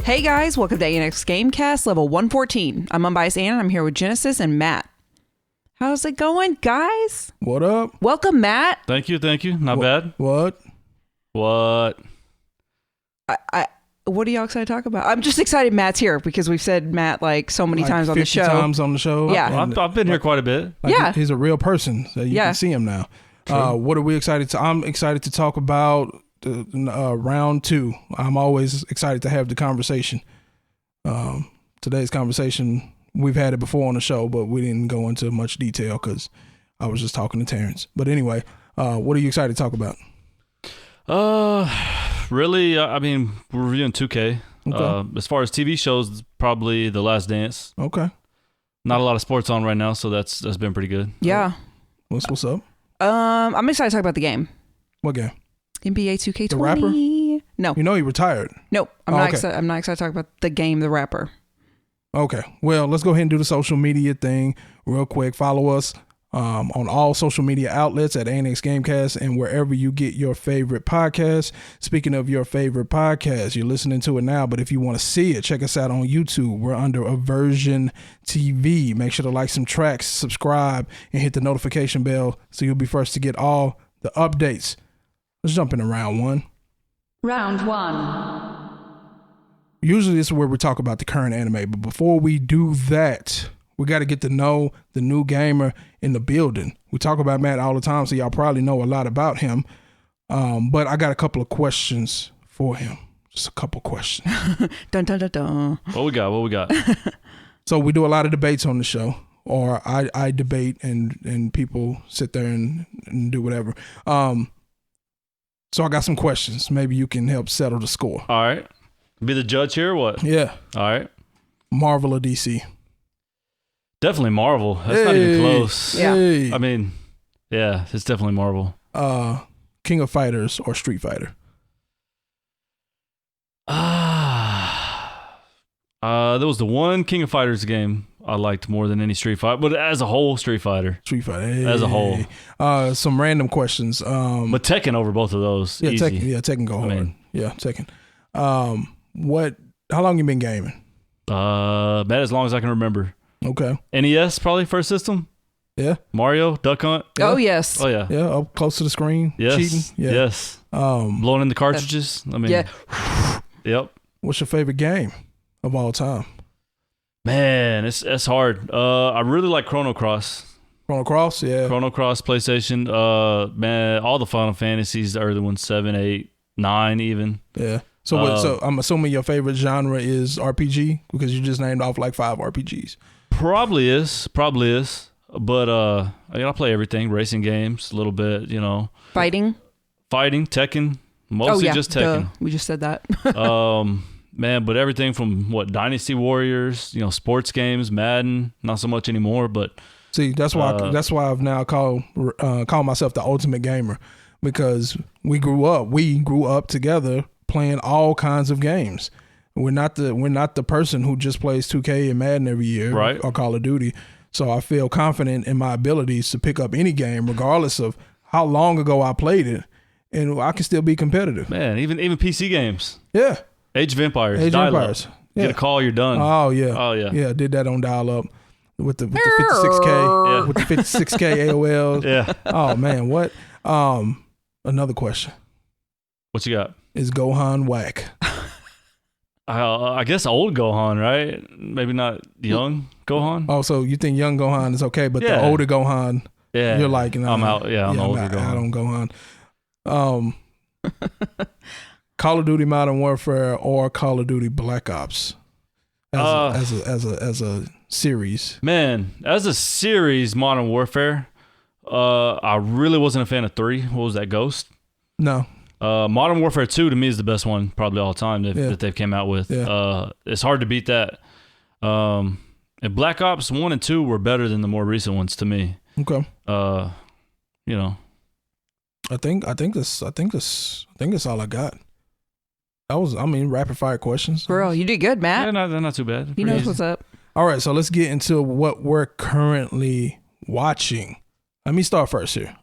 Hey guys, welcome to ANX Gamecast level 114. I'm unbiased Ann and I'm here with Genesis and Matt. How's it going, guys? What up? Welcome, Matt. Thank you. Not bad. What? What are y'all excited to talk about? I'm just excited Matt's here because we've said Matt like so many times on the show. 50 times on the show. Yeah. I've been here quite a bit. Yeah. He's a real person. So you can see him now. What are we excited to? I'm excited to talk about round 2. I'm always excited to have the conversation. Today's conversation, we've had it before on the show, but we didn't go into much detail because I was just talking to Terrence. But anyway, what are you excited to talk about? Really, I mean, we're reviewing 2K. Okay. As far as TV shows, probably The Last Dance. Okay. Not a lot of sports on right now, so that's been pretty good. Yeah. What's up? I'm excited to talk about the game. What game? NBA 2K20. The rapper? No. You know he retired. Nope. I'm not excited to talk about the game, the rapper. Okay. Well, let's go ahead and do the social media thing real quick. Follow us on all social media outlets at ANX Gamecast and wherever you get your favorite podcast. Speaking of your favorite podcast, you're listening to it now, but if you want to see it, check us out on YouTube. We're under AVersion TV. Make sure to like some tracks, subscribe, and hit the notification bell so you'll be first to get all the updates. Let's jump into round 1. Round 1. Usually this is where we talk about the current anime, but before we do that, we got to get to know the new gamer in the building. We talk about Matt all the time, so y'all probably know a lot about him. But I got a couple of questions for him. Just a couple questions. Dun, dun, dun, dun. What we got? So we do a lot of debates on the show, or I debate and people sit there and do whatever. So I got some questions. Maybe you can help settle the score. All right. Be the judge here or what? Yeah. All right. Marvel or DC? Definitely Marvel. That's not even close. Yeah. Hey. I mean, yeah, it's definitely Marvel. King of Fighters or Street Fighter? There was the one King of Fighters game I liked more than any Street Fighter, but as a whole, Street Fighter. Street Fighter. Hey. As a whole. Some random questions. But Tekken over both of those. Yeah, easy. Tekken go hard. Tekken. How long you been gaming? About as long as I can remember. Okay. NES probably first system. Yeah. Mario, Duck Hunt. Oh yes. Oh yeah. Yeah, up close to the screen. Yes. Cheating. Yeah. Yes. Blowing in the cartridges. I mean. Yeah. Yep. What's your favorite game of all time? Man, it's hard. I really like Chrono Cross. Chrono Cross, yeah. Chrono Cross, PlayStation. Man, all the Final Fantasies, the early ones, 7, 8, 9 even. Yeah. So I'm assuming your favorite genre is RPG because you just named off like 5 RPGs. Probably is. But I play everything. Racing games, a little bit, Fighting, Tekken. Mostly just Tekken. Duh. We just said that. Man, but everything from Dynasty Warriors, sports games, Madden, not so much anymore, but see, that's why I've now call myself the ultimate gamer, because we grew up together playing all kinds of games. We're not the person who just plays 2K and Madden every year, right, or Call of Duty. So I feel confident in my abilities to pick up any game regardless of how long ago I played it, and I can still be competitive. Man, even PC games. Yeah. Age of Empires. Yeah. Get a call, you're done. Oh yeah. Oh yeah. Yeah, did that on dial up with the 56K. Yeah. With the 56K AOL. Yeah. Oh man, what? Another question. What you got? Is Gohan whack? I guess old Gohan, right? Maybe not young Gohan. Oh, so you think young Gohan is okay, but the older Gohan, you're like, nah, I'm out. Yeah, I'm older Gohan. I don't Gohan. Call of Duty Modern Warfare or Call of Duty Black Ops as a series? Man, as a series, Modern Warfare. I really wasn't a fan of 3. What was that, Ghost? No. Modern Warfare 2 to me is the best one probably all time that they've came out with. Yeah. It's hard to beat that. And Black Ops 1 and 2 were better than the more recent ones to me. Okay. I think that's all I got. That was, rapid fire questions. Bro, you did good, Matt. Yeah, they're not too bad. He knows what's up. All right, so let's get into what we're currently watching. Let me start first here.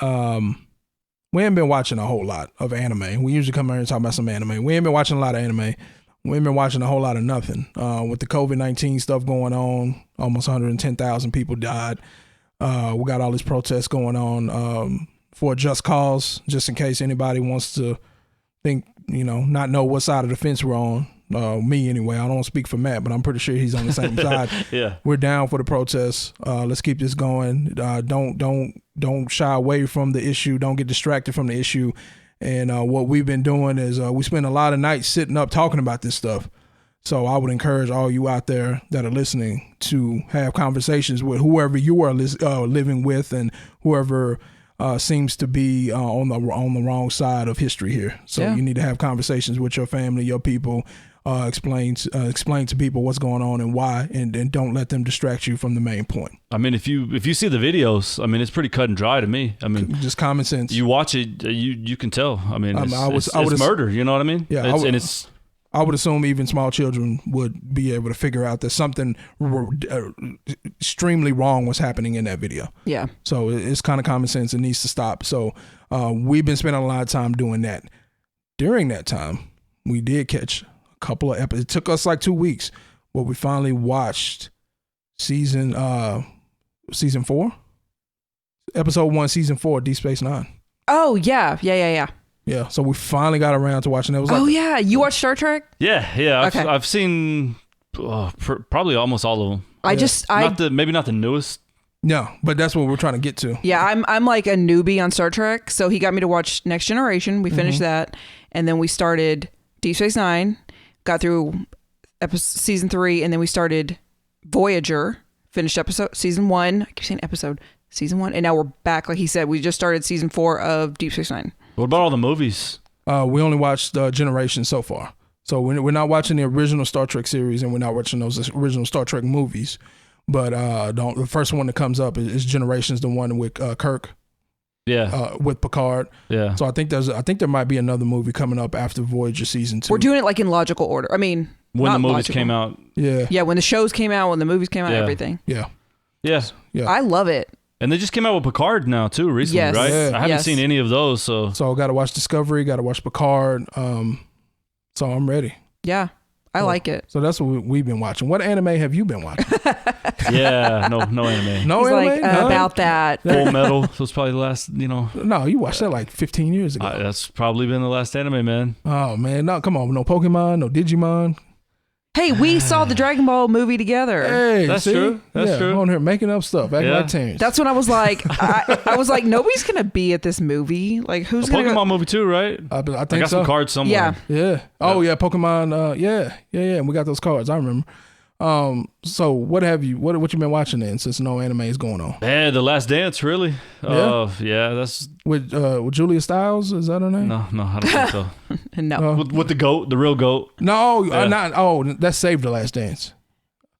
We haven't been watching a whole lot of anime. We usually come here and talk about some anime. We ain't been watching a lot of anime. we've been watching a whole lot of nothing. With the COVID-19 stuff going on, almost 110,000 people died. We got all these protests going on for a just cause, just in case anybody wants to think, not know what side of the fence we're on. Me anyway. I don't want to speak for Matt, but I'm pretty sure he's on the same side. Yeah. We're down for the protests. Let's keep this going. Don't shy away from the issue. Don't get distracted from the issue. And what we've been doing is we spend a lot of nights sitting up talking about this stuff. So I would encourage all you out there that are listening to have conversations with whoever you are living with and whoever seems to be on the wrong side of history here. So you need to have conversations with your family, your people. Explain to people what's going on and why, and don't let them distract you from the main point. I mean, if you see the videos, I mean, it's pretty cut and dry to me. I mean, just common sense. You watch it, you can tell. I mean, it's murder. You know what I mean? Yeah, I would assume even small children would be able to figure out that something extremely wrong was happening in that video. Yeah. So it's kind of common sense. It needs to stop. So we've been spending a lot of time doing that. During that time, we did catch couple of episodes. It took us like 2 weeks, but we finally watched season 4, episode 1, season 4, Deep Space Nine. Oh yeah. Yeah. So we finally got around to watching it. It was like, yeah, you watch Star Trek? Yeah. Okay. I've seen probably almost all of them. Maybe not the newest. No, but that's what we're trying to get to. Yeah, I'm like a newbie on Star Trek, so he got me to watch Next Generation. We finished that, and then we started Deep Space Nine. Got through season 3, and then we started Voyager, finished season 1. I keep saying season 1, and now we're back. Like he said, we just started season 4 of Deep Space Nine. What about all the movies? We only watched Generation so far. So we're not watching the original Star Trek series, and we're not watching those original Star Trek movies. But the first one that comes up is Generations, the one with Kirk. Yeah. With Picard. Yeah. So I think there might be another movie coming up after Voyager season 2. We're doing it like in logical order. I mean, when the movies logical. came out. Yeah. Yeah, when the shows came out, when the movies came out, everything. Yeah. Yeah. I love it. And they just came out with Picard now too recently, Yes. right? Yeah. I haven't seen any of those, so got to watch Discovery, got to watch Picard. So I'm ready. Yeah. I like it. So that's what we've been watching. What anime have you been watching? yeah, no anime. No He's anime? like, about that. Full Metal. That was probably the last, No, you watched that like 15 years ago. That's probably been the last anime, man. Oh, man. No, come on. No Pokemon, no Digimon. Hey, we saw the Dragon Ball movie together. Hey, That's see? true. That's true. I'm on here making up stuff, acting like Terrence. That's when I was like, I was like, nobody's going to be at this movie. Like, who's going to Pokemon movie too, right? I think I got so. some cards somewhere. Yeah. Oh, yeah. Pokemon. Yeah. And we got those cards. I remember. So what you been watching then since no anime is going on? Yeah, The Last Dance, really. Yeah? That's With Julia Stiles, is that her name? no, I don't think so. No. With the goat, the real goat. No, not. Oh, that's Save the Last Dance.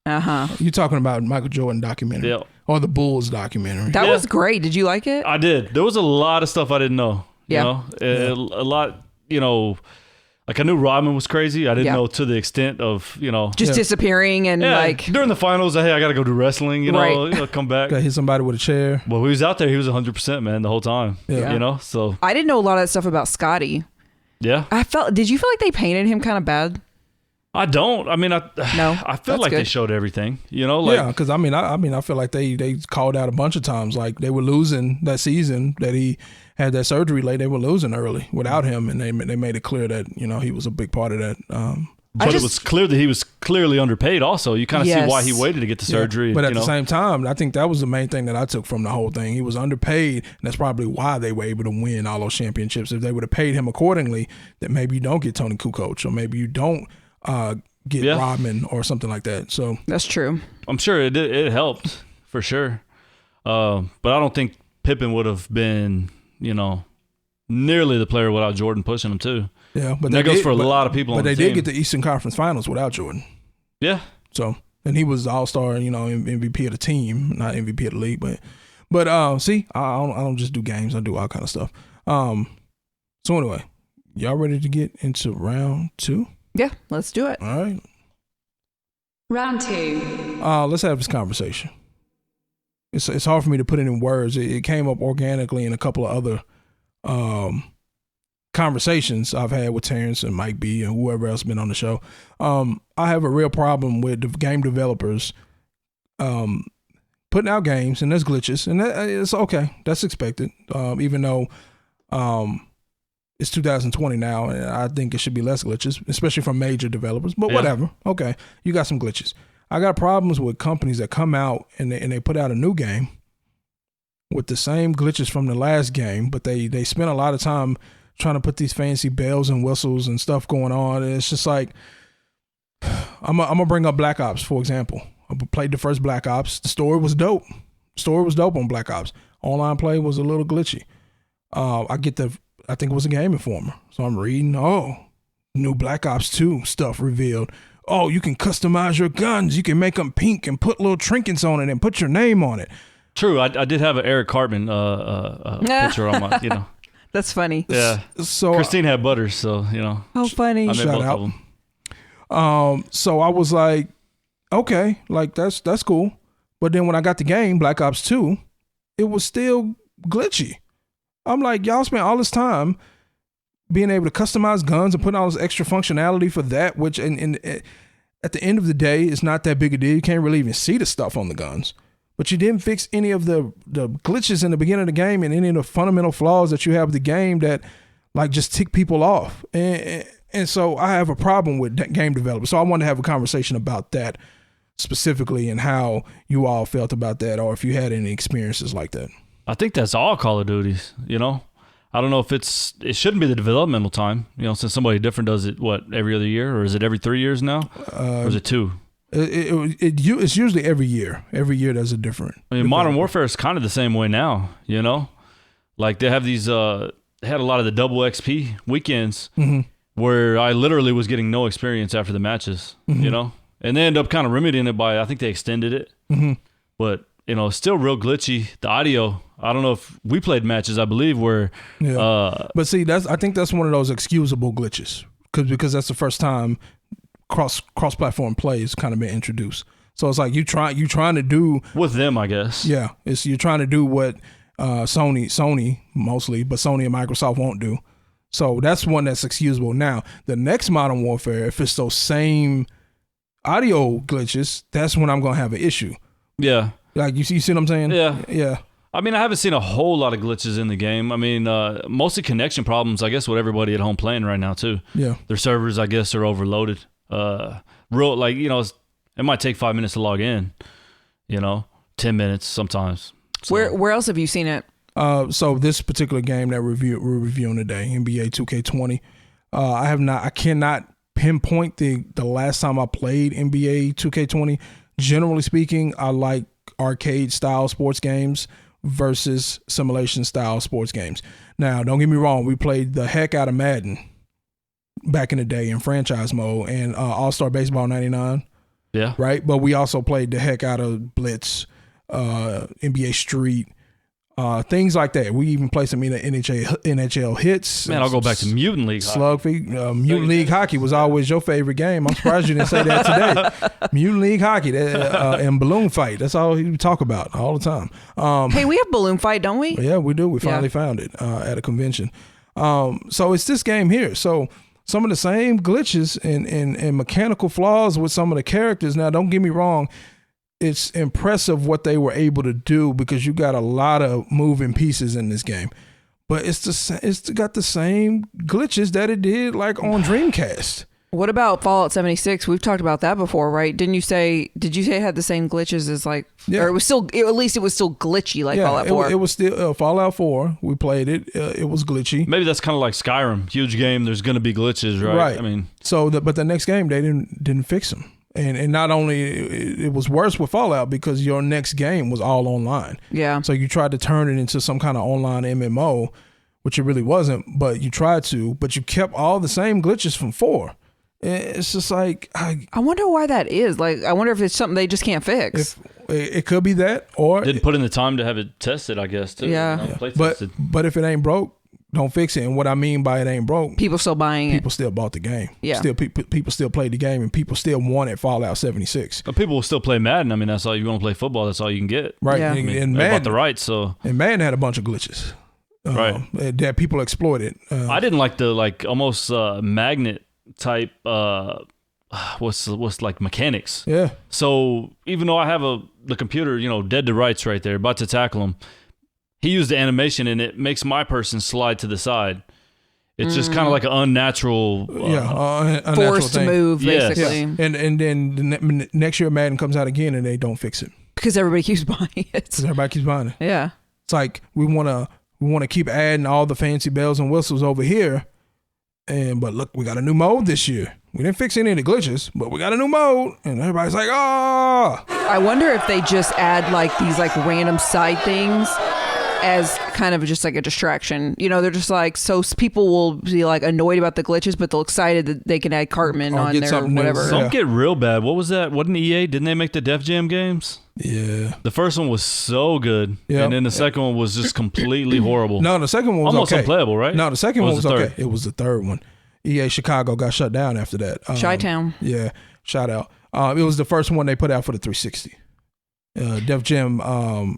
Uh-huh. You're talking about Michael Jordan documentary. Yeah. Or the Bulls documentary. That was great. Did you like it? I did. There was a lot of stuff I didn't know. Yeah. A lot, like I knew Rodman was crazy. I didn't know to the extent of, just disappearing and like during the finals, hey, I got to go do wrestling, Right. come back. Got hit somebody with a chair. Well, he was out there. He was 100%, man, the whole time. Yeah. So. I didn't know a lot of that stuff about Scotty. Yeah. Did you feel like they painted him kind of bad? I don't. I mean, I feel like they showed everything, yeah, because I feel like they called out a bunch of times, like they were losing that season that he had that surgery late. They were losing early without him, and they made it clear that he was a big part of that. But it was clear that he was clearly underpaid. Also, you kind of see why he waited to get the surgery. But at the same time, I think that was the main thing that I took from the whole thing. He was underpaid, and that's probably why they were able to win all those championships. If they would have paid him accordingly, then maybe you don't get Tony Kukoc, or maybe you don't get Rodman or something like that. So that's true. I'm sure it helped for sure. But I don't think Pippen would have been, nearly the player without Jordan pushing him too. Yeah, but that goes for a lot of people. But on the they did team. get the Eastern Conference Finals without Jordan. Yeah. So and he was All-Star, MVP of the team, not MVP of the league. But see, I don't just do games. I do all kind of stuff. So anyway, y'all ready to get into round 2? Yeah, let's do it. All right. Round 2. Let's have this conversation. It's hard for me to put it in words. It came up organically in a couple of other conversations I've had with Terrence and Mike B and whoever else been on the show, I have a real problem with the game developers putting out games and there's glitches, and it's okay. That's expected, even though it's 2020 now, and I think it should be less glitches, especially from major developers. But whatever. Okay, you got some glitches. I got problems with companies that come out and they put out a new game with the same glitches from the last game, but they spend a lot of time trying to put these fancy bells and whistles and stuff going on. And it's just like, I'm gonna bring up Black Ops, for example. I played the first Black Ops. The story was dope. On Black Ops. Online play was a little glitchy. I think it was a Game Informer. So I'm reading, new Black Ops 2 stuff revealed. Oh, you can customize your guns. You can make them pink and put little trinkets on it and put your name on it. True. I did have an Eric Cartman picture on my, That's funny. Yeah. So Christine had butters, so, How funny. I made Shout both out. of them. So I was like, okay, like that's cool. But then when I got the game, Black Ops 2, it was still glitchy. I'm like, y'all spent all this time being able to customize guns and put all this extra functionality for that, which and at the end of the day, it's not that big a deal. You can't really even see the stuff on the guns. But you didn't fix any of the glitches in the beginning of the game and any of the fundamental flaws that you have with the game that like just tick people off. And so I have a problem with game developers. So I wanted to have a conversation about that specifically and how you all felt about that, or if you had any experiences like that. I think that's all Call of Duties, I don't know if it shouldn't be the developmental time, since somebody different does it, every other year, or is it every 3 years now? Or is it 2? It's usually every year. Every year there's a different. I mean, Modern Warfare is kind of the same way now, Like they have these, they had a lot of the double XP weekends where I literally was getting no experience after the matches, And they end up kind of remedying it by, I think they extended it. But, it's still real glitchy. The audio, I don't know if we played matches, I believe, where... Yeah. But see, I think that's one of those excusable glitches because that's the first time cross-platform play has kind of been introduced. So it's like you trying to do... With them, I guess. Yeah. You're trying to do what Sony mostly, but Sony and Microsoft won't do. So that's one that's excusable. Now, the next Modern Warfare, if it's those same audio glitches, that's when I'm going to have an issue. Yeah. Like, you see what I'm saying? Yeah. Yeah. I mean, I haven't seen a whole lot of glitches in the game. I mean, mostly connection problems, I guess, with everybody at home playing right now, too. Yeah. Their servers, I guess, are overloaded. It might take 5 minutes to log in, 10 minutes sometimes. So. Where else have you seen it? So this particular game that we're reviewing today, NBA 2K20, I cannot pinpoint the last time I played NBA 2K20. Generally speaking, I like arcade style sports games versus simulation style sports games. Now, don't get me wrong, we played the heck out of Madden back in the day in franchise mode and All-Star Baseball 99. Yeah. Right? But we also played the heck out of Blitz, NBA Street, things like that. We even played some NHL hits. Man, I'll go back to Mutant League Hockey. Mutant League Hockey was always your favorite game. I'm surprised you didn't say that today. Mutant League Hockey and Balloon Fight. That's all you talk about all the time. Hey, we have Balloon Fight, don't we? Yeah, we do. We finally found it at a convention. So it's this game here. So some of the same glitches and mechanical flaws with some of the characters. Now, don't get me wrong. It's impressive what they were able to do because you got a lot of moving pieces in this game, but it's got the same glitches that it did like on Dreamcast. What about Fallout 76? We've talked about that before, right? Did you say it had the same glitches as like, or it was still, at least it was still glitchy like Fallout 4? It was still Fallout 4. We played it. It was glitchy. Maybe that's kind of like Skyrim. Huge game. There's going to be glitches, right? Right. I mean, but the next game they didn't fix them. And not only it was worse with Fallout because your next game was all online. Yeah. So you tried to turn it into some kind of online MMO, which it really wasn't, but you tried to, but you kept all the same glitches from 4. It's just like I wonder why that is. Like, I wonder if it's something they just can't fix. It could be that, or didn't put in the time to have it tested, I guess. Too, yeah. But if it ain't broke, don't fix it. And what I mean by it ain't broke, people still buying people still bought the game. Yeah. Still people still played the game, and people still wanted Fallout 76. But people will still play Madden. I mean, that's all you want to play football. That's all you can get. Right. Yeah. And they Madden bought the rights. So and Madden had a bunch of glitches. that people exploited. I didn't like the almost magnet type. What's like mechanics? Yeah. So even though I have the computer, dead to rights right there, about to tackle him, he used the animation and it makes my person slide to the side. It's just kind of like an unnatural, forced thing. Move, basically. Yeah. And then next year Madden comes out again and they don't fix it because everybody keeps buying it. Because everybody keeps buying it. Yeah. It's like we want to keep adding all the fancy bells and whistles over here, but look, we got a new mode this year. We didn't fix any of the glitches, but we got a new mode, and everybody's like, "Ah!" I wonder if they just add like these like random side things as kind of just like a distraction. They're just like, so people will be like annoyed about the glitches, but they're excited that they can add Cartman on there or whatever. Don't get real bad. What was that? Wasn't EA? Didn't they make the Def Jam games? Yeah. The first one was so good, and then the second one was just completely horrible. No, the second one was almost okay. Unplayable, right? No, the second one was okay. It was the third one. EA Chicago got shut down after that. Chi-Town. Yeah, shout out. It was the first one they put out for the 360. Def Jam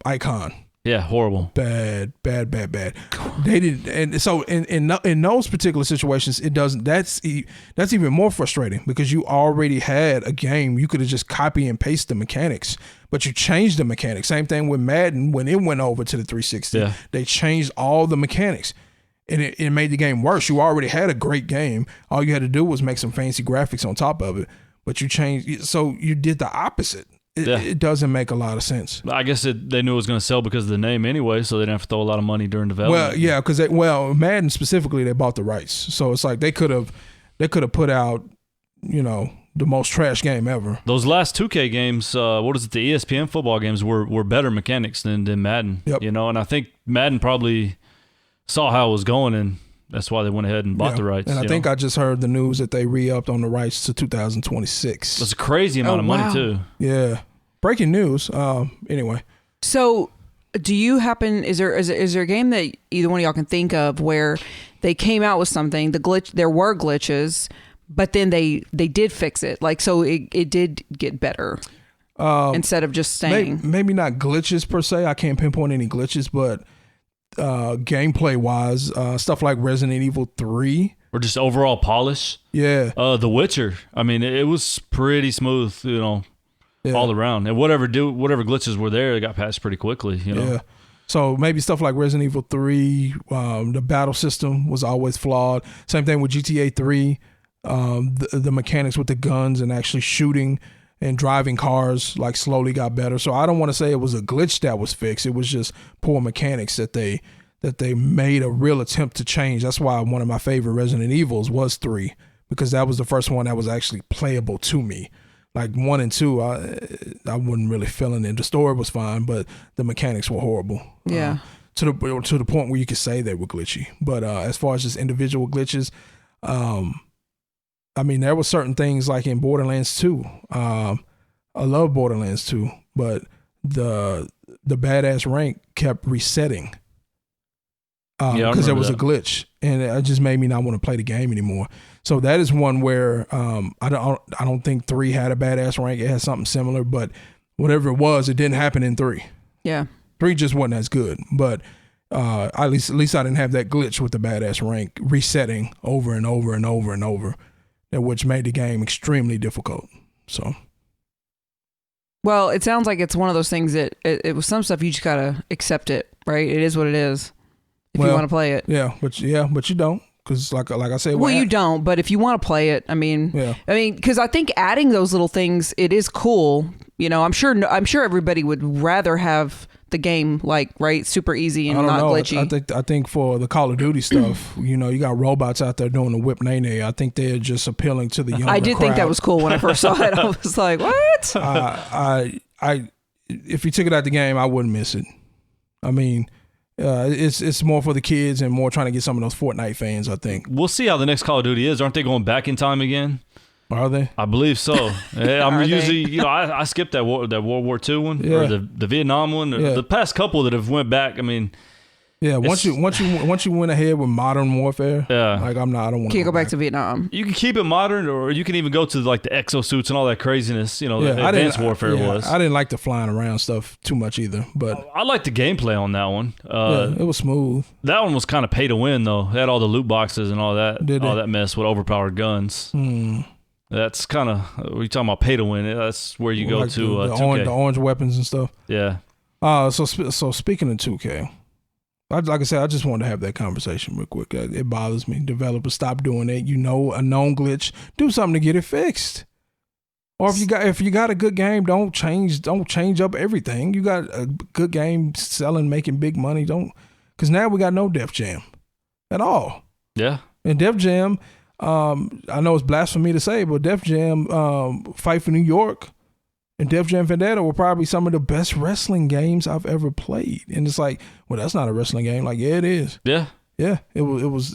Icon. Yeah, horrible. Bad. They didn't, and so in those particular situations, it doesn't. That's even more frustrating because you already had a game. You could have just copy and paste the mechanics, but you changed the mechanics. Same thing with Madden when it went over to the 360. Yeah. They changed all the mechanics, and it made the game worse. You already had a great game. All you had to do was make some fancy graphics on top of it, but you changed. So you did the opposite. It doesn't make a lot of sense. I guess they knew it was going to sell because of the name anyway, so they didn't have to throw a lot of money during development. Well, yeah, because Madden specifically, they bought the rights, so it's like they could have put out, the most trash game ever. Those last 2K games, the ESPN football games were better mechanics than Madden. Yep. And I think Madden probably saw how it was going, and that's why they went ahead and bought the rights. And I think I just heard the news that they re-upped on the rights to 2026. That's a crazy amount of money too. Yeah. Breaking news. Anyway. So, do you happen? Is there a game that either one of y'all can think of where they came out with something? There were glitches, but then they did fix it. Like, so it did get better instead of just staying. Maybe not glitches per se. I can't pinpoint any glitches, but gameplay wise, stuff like Resident Evil 3. Or just overall polish. Yeah. The Witcher. I mean, it was pretty smooth, all around. And whatever glitches were there, they got patched pretty quickly, Yeah. So maybe stuff like Resident Evil 3, the battle system was always flawed. Same thing with GTA 3, the mechanics with the guns and actually shooting and driving cars like slowly got better. So I don't want to say it was a glitch that was fixed. It was just poor mechanics that they made a real attempt to change. That's why one of my favorite Resident Evils was 3, because that was the first one that was actually playable to me. Like 1 and 2, I wasn't really feeling it. The story was fine, but the mechanics were horrible. Yeah. To the point where you could say they were glitchy. But as far as just individual glitches, I mean, there were certain things like in Borderlands 2. I love Borderlands 2, but the badass rank kept resetting because there was a glitch, and it just made me not want to play the game anymore. So that is one where I don't think 3 had a badass rank. It had something similar, but whatever it was, it didn't happen in 3. Yeah, 3 just wasn't as good, but at least I didn't have that glitch with the badass rank resetting over and over and over and over, which made the game extremely difficult. So, well, it sounds like it's one of those things that it was some stuff you just gotta accept it, right? It is what it is. If you want to play it, but you don't, because like I said, well, you don't. But if you want to play it, because I think adding those little things, it is cool. I'm sure everybody would rather have the game super easy and not glitchy. I think for the Call of Duty stuff, you got robots out there doing the whip nay. I think they're just appealing to the younger I did crowd. think that was cool when I first saw it. I was like, what? If you took it out the game, I wouldn't miss it. I mean, it's more for the kids and more trying to get some of those Fortnite fans, I think. We'll see how the next Call of Duty is. Aren't they going back in time again? Are they? I believe so. I'm usually, I skipped that World War II one or the Vietnam one. The past couple that have went back, I mean, Yeah, once you went ahead with Modern Warfare, like I don't want to Can't go back to Vietnam. You can keep it modern, or you can even go to like the exosuits and all that craziness. Advanced Warfare was. I didn't like the flying around stuff too much either, but I liked the gameplay on that one. It was smooth. That one was kind of pay to win though. It had all the loot boxes and all that, that mess with overpowered guns. That's kind of we talking about pay to win. That's where you go like to the 2K. orange weapons and stuff. Yeah. So speaking of 2K. Like I said, I just wanted to have that conversation real quick. It bothers me. Developers, stop doing it. A known glitch, do something to get it fixed. Or if you got a good game, don't change up everything. You got a good game selling, making big money. Because now we got no Def Jam at all. Yeah. And Def Jam, I know it's blasphemy to say, but Def Jam, Fight for New York, and Def Jam Vendetta were probably some of the best wrestling games I've ever played. And it's like, well, that's not a wrestling game. Like, yeah, it is. Yeah. Yeah. It was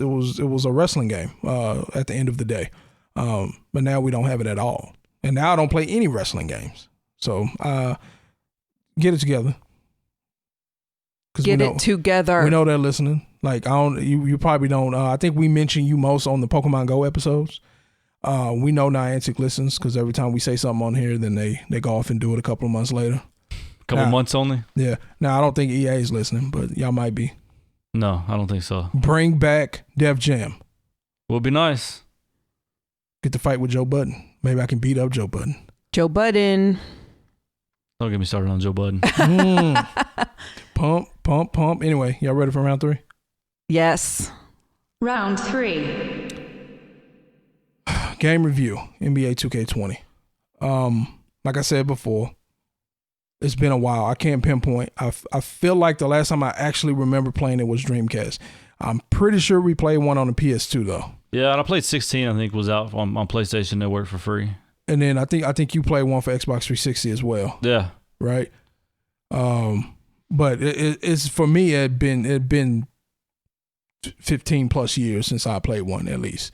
a wrestling game at the end of the day. But now we don't have it at all. And now I don't play any wrestling games. So get it together. Get it together. We know they're listening. Like you probably don't. I think we mention you most on the Pokemon Go episodes. We know Niantic listens because every time we say something on here, then they go off and do it a couple of months later. A couple months only? Yeah. Now, I don't think EA is listening, but y'all might be. No, I don't think so. Bring back Def Jam. Would be nice. Get to fight with Joe Budden. Maybe I can beat up Joe Budden. Joe Budden. Don't get me started on Joe Budden. Pump. Anyway, y'all ready for round 3? Yes. Round 3. Game review, NBA 2K20. Like I said before, it's been a while. I can't pinpoint. I feel like the last time I actually remember playing it was Dreamcast. I'm pretty sure we played one on the PS2 though. Yeah, and I played 16. I think was out on PlayStation Network for free. And then I think you played one for Xbox 360 as well. Yeah. Right. But it's for me. It been 15 plus years since I played one at least.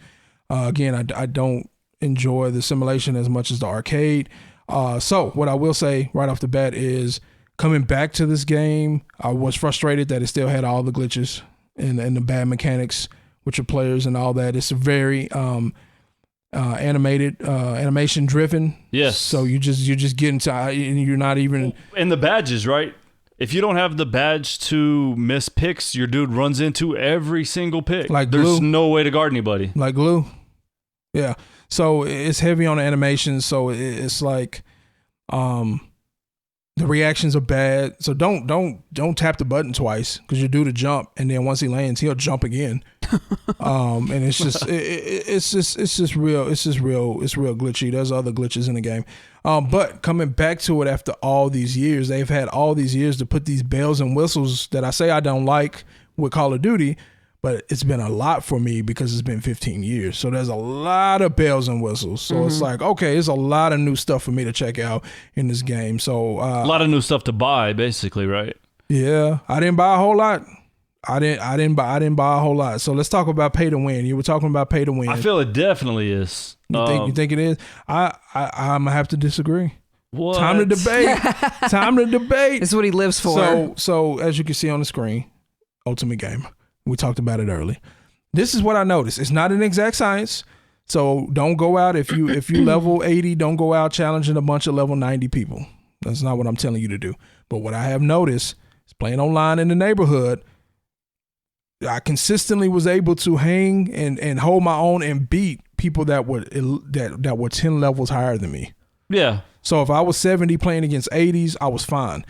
Again, I don't enjoy the simulation as much as the arcade. So what I will say right off the bat is coming back to this game, I was frustrated that it still had all the glitches and the bad mechanics with your players and all that. It's very animation driven. Yes. So you're just getting to, and you're not even. And the badges, right? If you don't have the badge to miss picks, your dude runs into every single pick. Like there's glue. no way to guard anybody. Like glue. Yeah. So it's heavy on the animation. So it's like, the reactions are bad. So don't tap the button twice because you do the jump, and then once he lands, he'll jump again. And it's just it's real glitchy. There's other glitches in the game. But coming back to it after all these years, they've had all these years to put these bells and whistles that I say I don't like with Call of Duty, but it's been a lot for me because it's been 15 years. So there's a lot of bells and whistles. So it's like, okay, it's a lot of new stuff for me to check out in this game. So a lot of new stuff to buy, basically, right? Yeah, I didn't buy a whole lot. I didn't buy a whole lot. So let's talk about pay to win. You were talking about pay to win. I feel it definitely is. You think it is? I'm gonna have to disagree. What? Time to debate. This is what he lives for. So as you can see on the screen, Ultimate Gamer. We talked about it early. This is what I noticed. It's not an exact science. So don't go out if you level 80, don't go out challenging a bunch of level 90 people. That's not what I'm telling you to do. But what I have noticed is playing online in the neighborhood, I consistently was able to hang and hold my own and beat people that were 10 levels higher than me. Yeah. So if I was 70 playing against 80s, I was fine.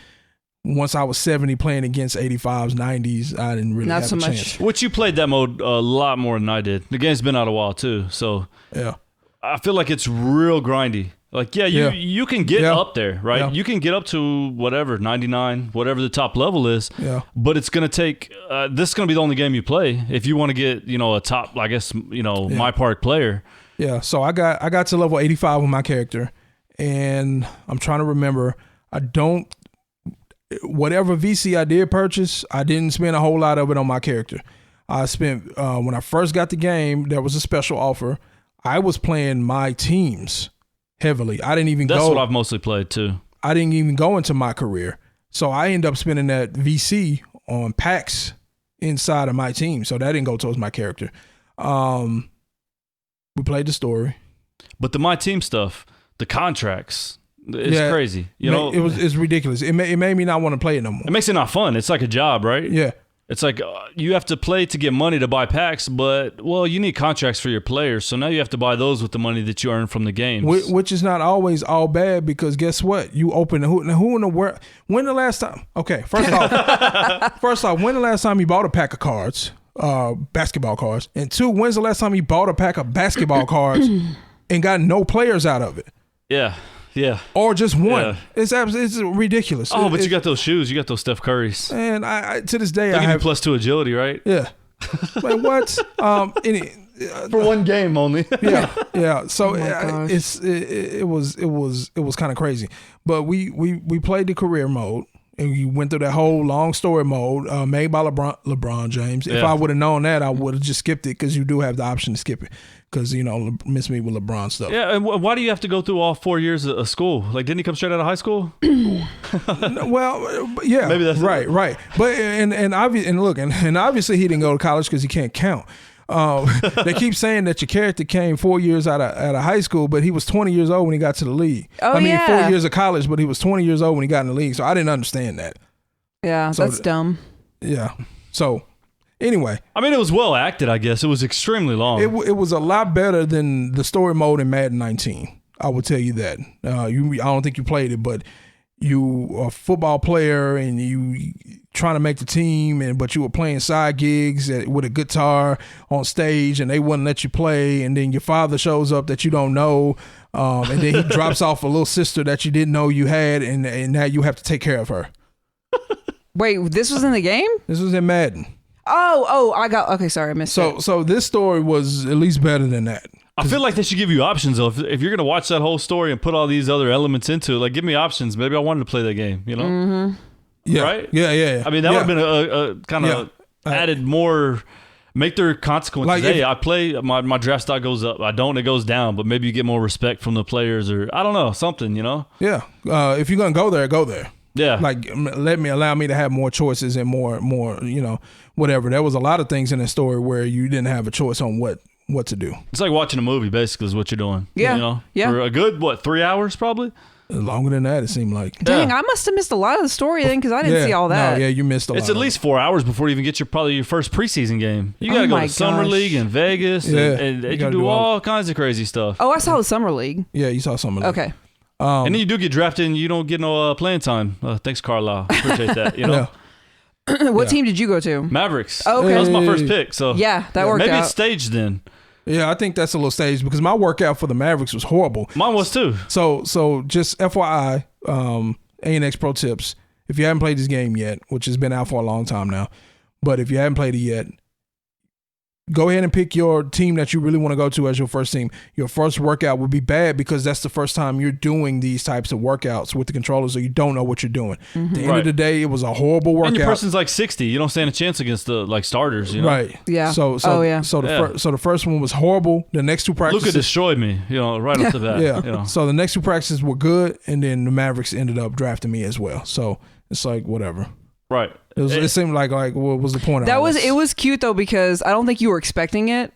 Once I was 70 playing against 85s, 90s, I didn't really have a chance. Which you played that mode a lot more than I did. The game's been out a while too, so yeah, I feel like it's real grindy. Like you can get up there, right? Yeah. You can get up to whatever 99, whatever the top level is. Yeah. But it's gonna take. This is gonna be the only game you play if you want to get a top. I guess my park player. Yeah. So I got to level 85 with my character, and I'm trying to remember. Whatever VC I did purchase, I didn't spend a whole lot of it on my character. I spent, when I first got the game, there was a special offer. I was playing my teams heavily. I didn't even That's what I've mostly played too. I didn't even go into my career. So I ended up spending that VC on packs inside of my team. So that didn't go towards my character. We played the story. But the My Team stuff, the contracts, it's crazy. You know, it's ridiculous. It made me not want to play it no more. It makes it not fun. It's like a job, right? Yeah. It's like you have to play to get money to buy packs, but, well, you need contracts for your players. So now you have to buy those with the money that you earn from the games. Which is not always all bad because guess what? You open who in the world? When the last time? Okay, first off, when the last time you bought a pack of cards, basketball cards? And two, when's the last time you bought a pack of basketball cards and got no players out of it? Yeah. Yeah. Or just one. Yeah. it's ridiculous. Oh, but you got those shoes. You got those Steph Currys. And I to this day, They'll give you +2 agility, right? Yeah. Like what? For one game only. Yeah. So gosh. it was kind of crazy. But we played the career mode. And we went through that whole long story mode made by LeBron James. If I would have known that, I would have just skipped it because you do have the option to skip it because, miss me with LeBron stuff. Yeah, and why do you have to go through all 4 years of school? Like, didn't he come straight out of high school? Well, yeah. Maybe that's right. But and obviously he didn't go to college because he can't count. They keep saying that your character came 4 years out of high school, but he was 20 years old when he got to the league. 4 years of college, but he was 20 years old when he got in the league. So I didn't understand that. Yeah, So that's dumb. Yeah. So anyway, I mean, it was well acted, I guess. It was extremely long. it was a lot better than the story mode in Madden 19. I will tell you that. I don't think you played it, but you are a football player and you trying to make the team, but you were playing side gigs with a guitar on stage and they wouldn't let you play, and then your father shows up that you don't know, and then he drops off a little sister that you didn't know you had, and now you have to take care of her. Wait, this was in the game? This was in Madden. Okay, sorry, I missed it. So this story was at least better than that. I feel like they should give you options, though. If you're going to watch that whole story and put all these other elements into it, like, give me options. Maybe I wanted to play that game, you know? Mm-hmm. Yeah. Right? Yeah. I mean, that would have been a kind of added more, make their consequences. Like hey, I play, my draft stock goes up. I don't, it goes down. But maybe you get more respect from the players, or I don't know, something, you know? Yeah. If you're going to go there, go there. Yeah. Like, allow me to have more choices and more, whatever. There was a lot of things in the story where you didn't have a choice on what to do. It's like watching a movie, basically, is what you're doing. Yeah. You know? Yeah. For a good, 3 hours, probably? Longer than that, it seemed like. Dang, I must have missed a lot of the story then because I didn't see all that. No, you missed a lot. It's at least 4 hours before you even get your first preseason game. You got to go to Summer League in Vegas, and you do all kinds of crazy stuff. Oh, I saw the Summer League. Yeah, you saw some of that. Okay. And then you do get drafted and you don't get no playing time. Thanks, Carlisle. Appreciate that. You know? What team did you go to? Mavericks. Oh, okay. That was my first pick. So yeah, that worked maybe out. it's staged then. Yeah, I think that's a little staged because my workout for the Mavericks was horrible. Mine was too. So just FYI, ANX Pro Tips, if you haven't played this game yet, which has been out for a long time now, but if you haven't played it yet, go ahead and pick your team that you really want to go to as your first team. Your first workout would be bad because that's the first time you're doing these types of workouts with the controllers, so you don't know what you're doing. At the end of the day, it was a horrible workout. And your person's like 60. You don't stand a chance against the starters. You know? Right. Yeah. So the first one was horrible. The next two practices, Luka destroyed me. right off the bat. Yeah. You know? So the next two practices were good, and then the Mavericks ended up drafting me as well. So it's like whatever. Right. It seemed like what was the point of all this? It was cute though because I don't think you were expecting it.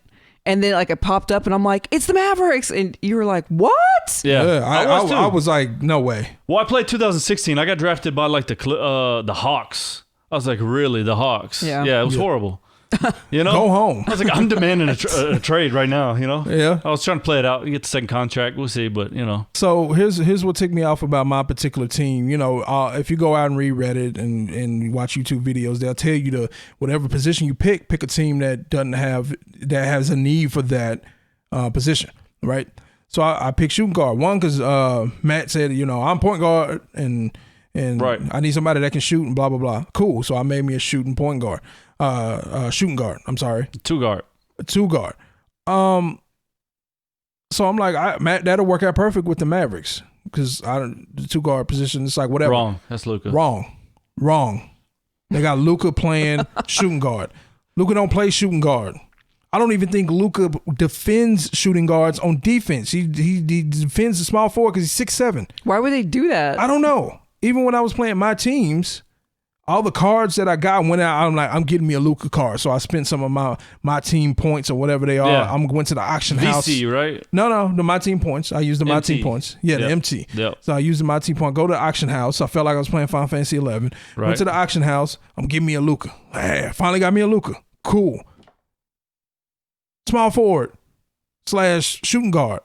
And then it popped up and I'm like, it's the Mavericks. And you were like, what? Yeah. I was like, no way. Well, I played 2016. I got drafted by the Hawks. I was like, really? The Hawks? Yeah. It was horrible. You know? Go home. I was like, I'm demanding a trade right now, you know? Yeah. I was trying to play it out. You get the second contract. We'll see, but, you know. So here's what ticked me off about my particular team. You know, if you go out and read Reddit and watch YouTube videos, they'll tell you to whatever position you pick a team that has a need for that position, right? So I picked shooting guard. One, because Matt said, I'm point guard and right. I need somebody that can shoot and blah, blah, blah. Cool. So I made me a shooting guard. I'm sorry. Two guard. So I'm like, Matt, that'll work out perfect with the Mavericks because the two guard position, it's like whatever. Wrong. That's Luka. Wrong. They got Luka playing shooting guard. Luka don't play shooting guard. I don't even think Luka defends shooting guards on defense. He defends the small forward because he's 6'7". Why would they do that? I don't know. Even when I was playing my teams, all the cards that I got went out. I'm like, I'm getting me a Luka card. So I spent some of my team points or whatever they are. Yeah. I'm going to the auction house. VC, right? No, the my team points. I used the my team points. Yeah, the MT. Yep. So I used the my team point. Go to the auction house. I felt like I was playing Final Fantasy 11. Right. Went to the auction house. I'm getting me a Luka. Hey, finally got me a Luka. Cool. Small forward / shooting guard.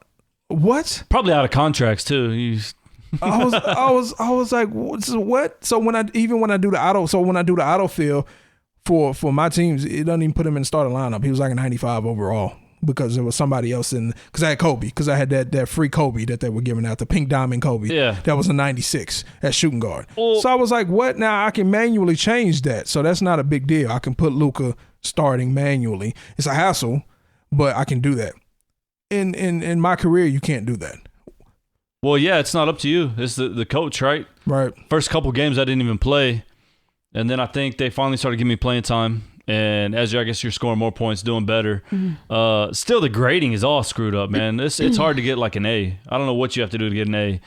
What? Probably out of contracts too. I was like, what? So when I do the autofill for my teams, it doesn't even put him in the starting lineup. He was like a 95 overall because there was somebody else because I had Kobe, because I had that free Kobe that they were giving out, the pink diamond Kobe. Yeah. That was a 96 at shooting guard. Well, so I was like, what? Now I can manually change that. So that's not a big deal. I can put Luka starting manually. It's a hassle, but I can do that. In my career, you can't do that. Well, yeah, it's not up to you. It's the coach, right? Right. First couple games I didn't even play, and then I think they finally started giving me playing time. And as I guess you're scoring more points, doing better. Mm-hmm. Still, the grading is all screwed up, man. It's hard to get like an A. I don't know what you have to do to get an A.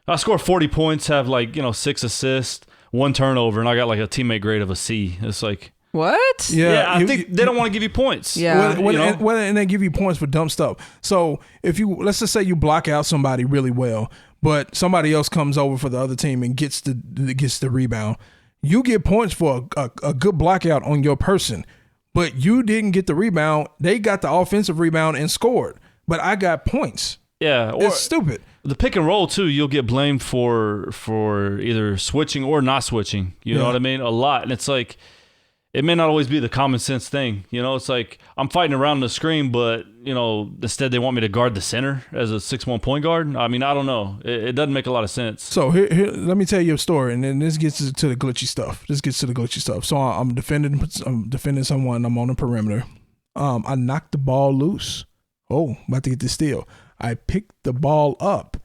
I score 40 points, have 6 assists, 1 turnover, and I got like a teammate grade of a C. It's like, what? Yeah, I think they don't want to give you points. Yeah. And they give you points for dumb stuff. So if let's just say you block out somebody really well, but somebody else comes over for the other team and gets the rebound, you get points for a good blockout on your person, but you didn't get the rebound. They got the offensive rebound and scored, but I got points. Yeah, or it's stupid. The pick and roll too, you'll get blamed for either switching or not switching. You know what I mean? A lot, and it's like, it may not always be the common sense thing. It's like I'm fighting around the screen, but, instead they want me to guard the center as a 6'1" point guard. I mean, I don't know. It doesn't make a lot of sense. So here, let me tell you a story, and then this gets to the glitchy stuff. So I'm defending someone. I'm on the perimeter. I knocked the ball loose. Oh, about to get this steal. I picked the ball up.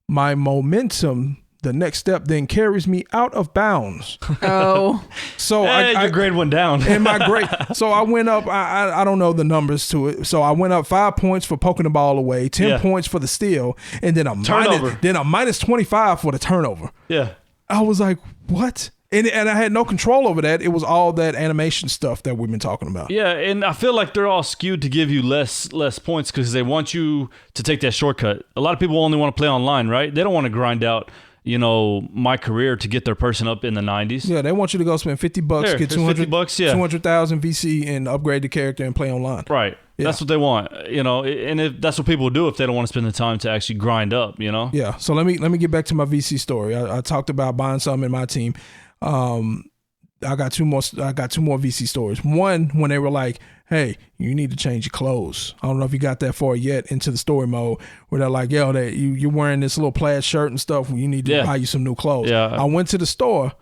My momentum, the next step, then carries me out of bounds. Oh. So your grade went down. And my grade. So I went up, I don't know the numbers to it. So I went up 5 points for poking the ball away, 10 points for the steal, and then a minus 25 for the turnover. Yeah. I was like, what? And I had no control over that. It was all that animation stuff that we've been talking about. Yeah, and I feel like they're all skewed to give you less points because they want you to take that shortcut. A lot of people only want to play online, right? They don't want to grind out my career to get their person up in the 90s. Yeah, they want you to go spend $50, get 200 $50, yeah. 200,000 VC and upgrade the character and play online. Right. Yeah. That's what they want, and if that's what people do if they don't want to spend the time to actually grind up, Yeah. So let me get back to my VC story. I talked about buying some in my team. I got two more VC stories. One, when they were like, hey, you need to change your clothes. I don't know if you got that far yet into the story mode where they're like, yo, you're wearing this little plaid shirt and stuff. You need to buy you some new clothes. Yeah. I went to the store.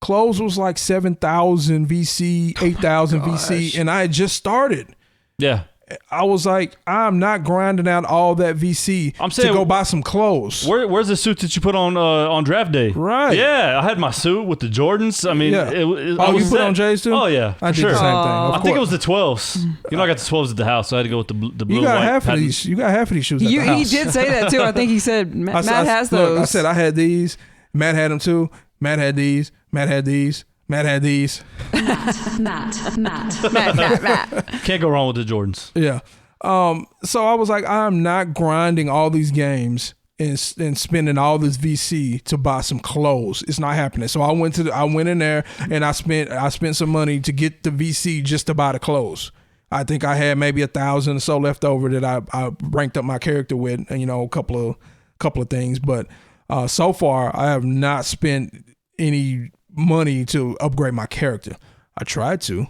Clothes was like 7,000 VC, 8,000 VC, and I had just started. Yeah. I was like, I'm not grinding out all that VC to go buy some clothes. Where's the suit that you put on draft day? Right. Yeah, I had my suit with the Jordans. I mean, you put on J's too? Oh yeah, I did the same thing. I think it was the 12s. I got the 12s at the house, so I had to go with the blue. You got and white half of these. You got half of these shoes at the house. He did say that too. I think he said Matt has those. Look, I said I had these. Matt had them too. Matt had these. Matt had these. Matt had these. Matt. Can't go wrong with the Jordans. Yeah. So I was like, I'm not grinding all these games and spending all this VC to buy some clothes. It's not happening. So I went in there and I spent some money to get the VC just to buy the clothes. I think I had maybe 1,000 or so left over that I ranked up my character with, a couple of things. But so far I have not spent any money to upgrade my character. I tried to.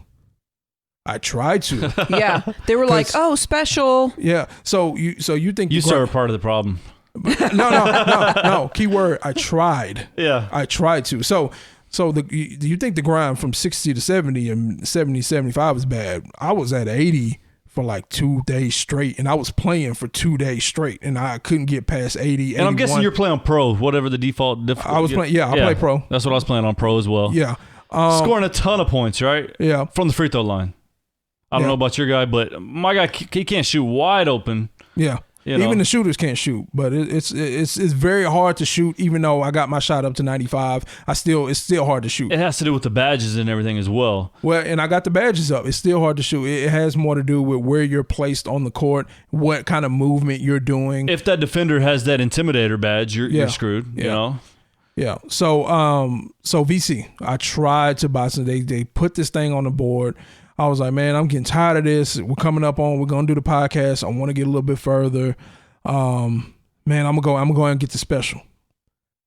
Yeah, they were like, "Oh, special." Yeah. So you think you are part of the problem? No. Keyword. I tried. Yeah. I tried to. So do you think the grind from 60 to 70 and 70 75 is bad? I was at 80 for like 2 days straight, and I was playing for 2 days straight, and I couldn't get past 80. And I'm guessing you're playing on pro, whatever the default difficulty. I was playing. Yeah, I play pro. That's what I was playing on pro as well. Yeah. Scoring a ton of points, right? Yeah. From the free throw line. I don't know about your guy, but my guy, he can't shoot wide open. Yeah. You know? Even the shooters can't shoot, but it's very hard to shoot. Even though I got my shot up to 95, it's still hard to shoot. It has to do with the badges and everything as well. Well, and I got the badges up. It's still hard to shoot. It has more to do with where you're placed on the court, what kind of movement you're doing. If that defender has that intimidator badge, you're screwed. Yeah. You know. Yeah. So VC, I tried to buy some. They put this thing on the board. I was like, man, I'm getting tired of this. We're gonna do the podcast. I want to get a little bit further. Man, I'm gonna go and get the special.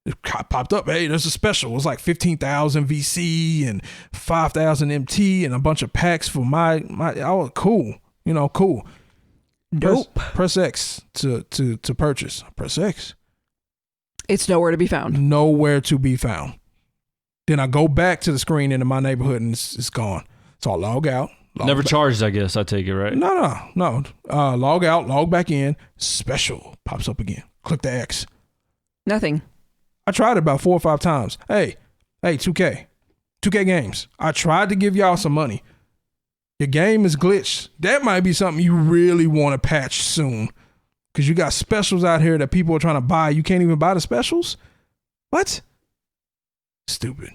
It popped up. Hey, there's a special. It was like 15,000 VC and 5,000 MT and a bunch of packs for my. I was cool. Cool. Dope. Press X to purchase. Press X. It's nowhere to be found. Nowhere to be found. Then I go back to the screen into my neighborhood and it's gone. So I log out. Never charged, I guess. I take it, right? No. Log out, log back in. Special pops up again. Click the X. Nothing. I tried it about 4 or 5 times. Hey, 2K games. I tried to give y'all some money. Your game is glitched. That might be something you really want to patch soon. Because you got specials out here that people are trying to buy. You can't even buy the specials? What? Stupid.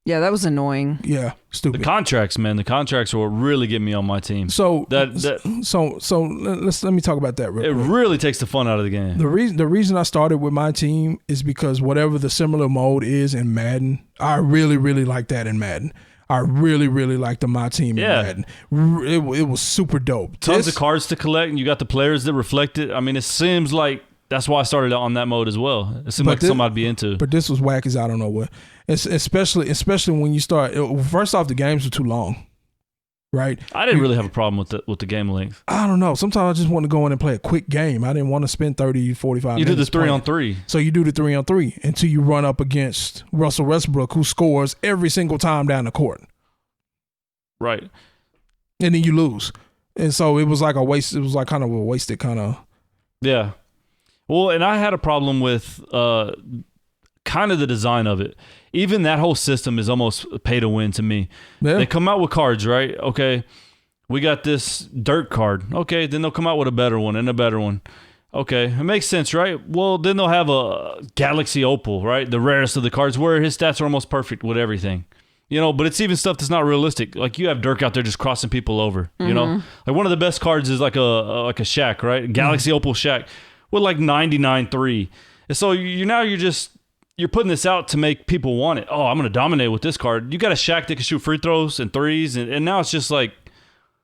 Yeah, that was annoying. Yeah, stupid. The contracts, man. The contracts will really get me on my team. So let me talk about that real quick. It really takes the fun out of the game. The reason I started with my team is because whatever the similar mode is in Madden, I really, really like that in Madden. I really, really liked my team in Madden. It was super dope. Tons of cards to collect, and you got the players that reflect it. I mean, it seems like that's why I started on that mode as well. It seemed like something I'd be into. But this was whack as I don't know what. It's especially when you start. First off, the games were too long, right? I didn't really have a problem with the game length. I don't know. Sometimes I just want to go in and play a quick game. I didn't want to spend 30, 45 minutes. You do the 3-on-3. So you do the 3-on-3 until you run up against Russell Westbrook, who scores every single time down the court. Right. And then you lose. And so it was like a waste. It was like kind of a wasted kind of. Yeah. Well, and I had a problem with kind of the design of it. Even that whole system is almost pay to win to me. Yeah. They come out with cards, right? Okay, we got this dirt card. Okay, then they'll come out with a better one and a better one. Okay, it makes sense, right? Well, then they'll have a Galaxy Opal, right? The rarest of the cards where his stats are almost perfect with everything. But it's even stuff that's not realistic. Like you have Dirk out there just crossing people over, Like one of the best cards is like a Shaq, right? Galaxy Opal Shaq with like 99-3. And so you're putting this out to make people want it. Oh, I'm going to dominate with this card. You got a Shaq that can shoot free throws and threes. And now it's just like,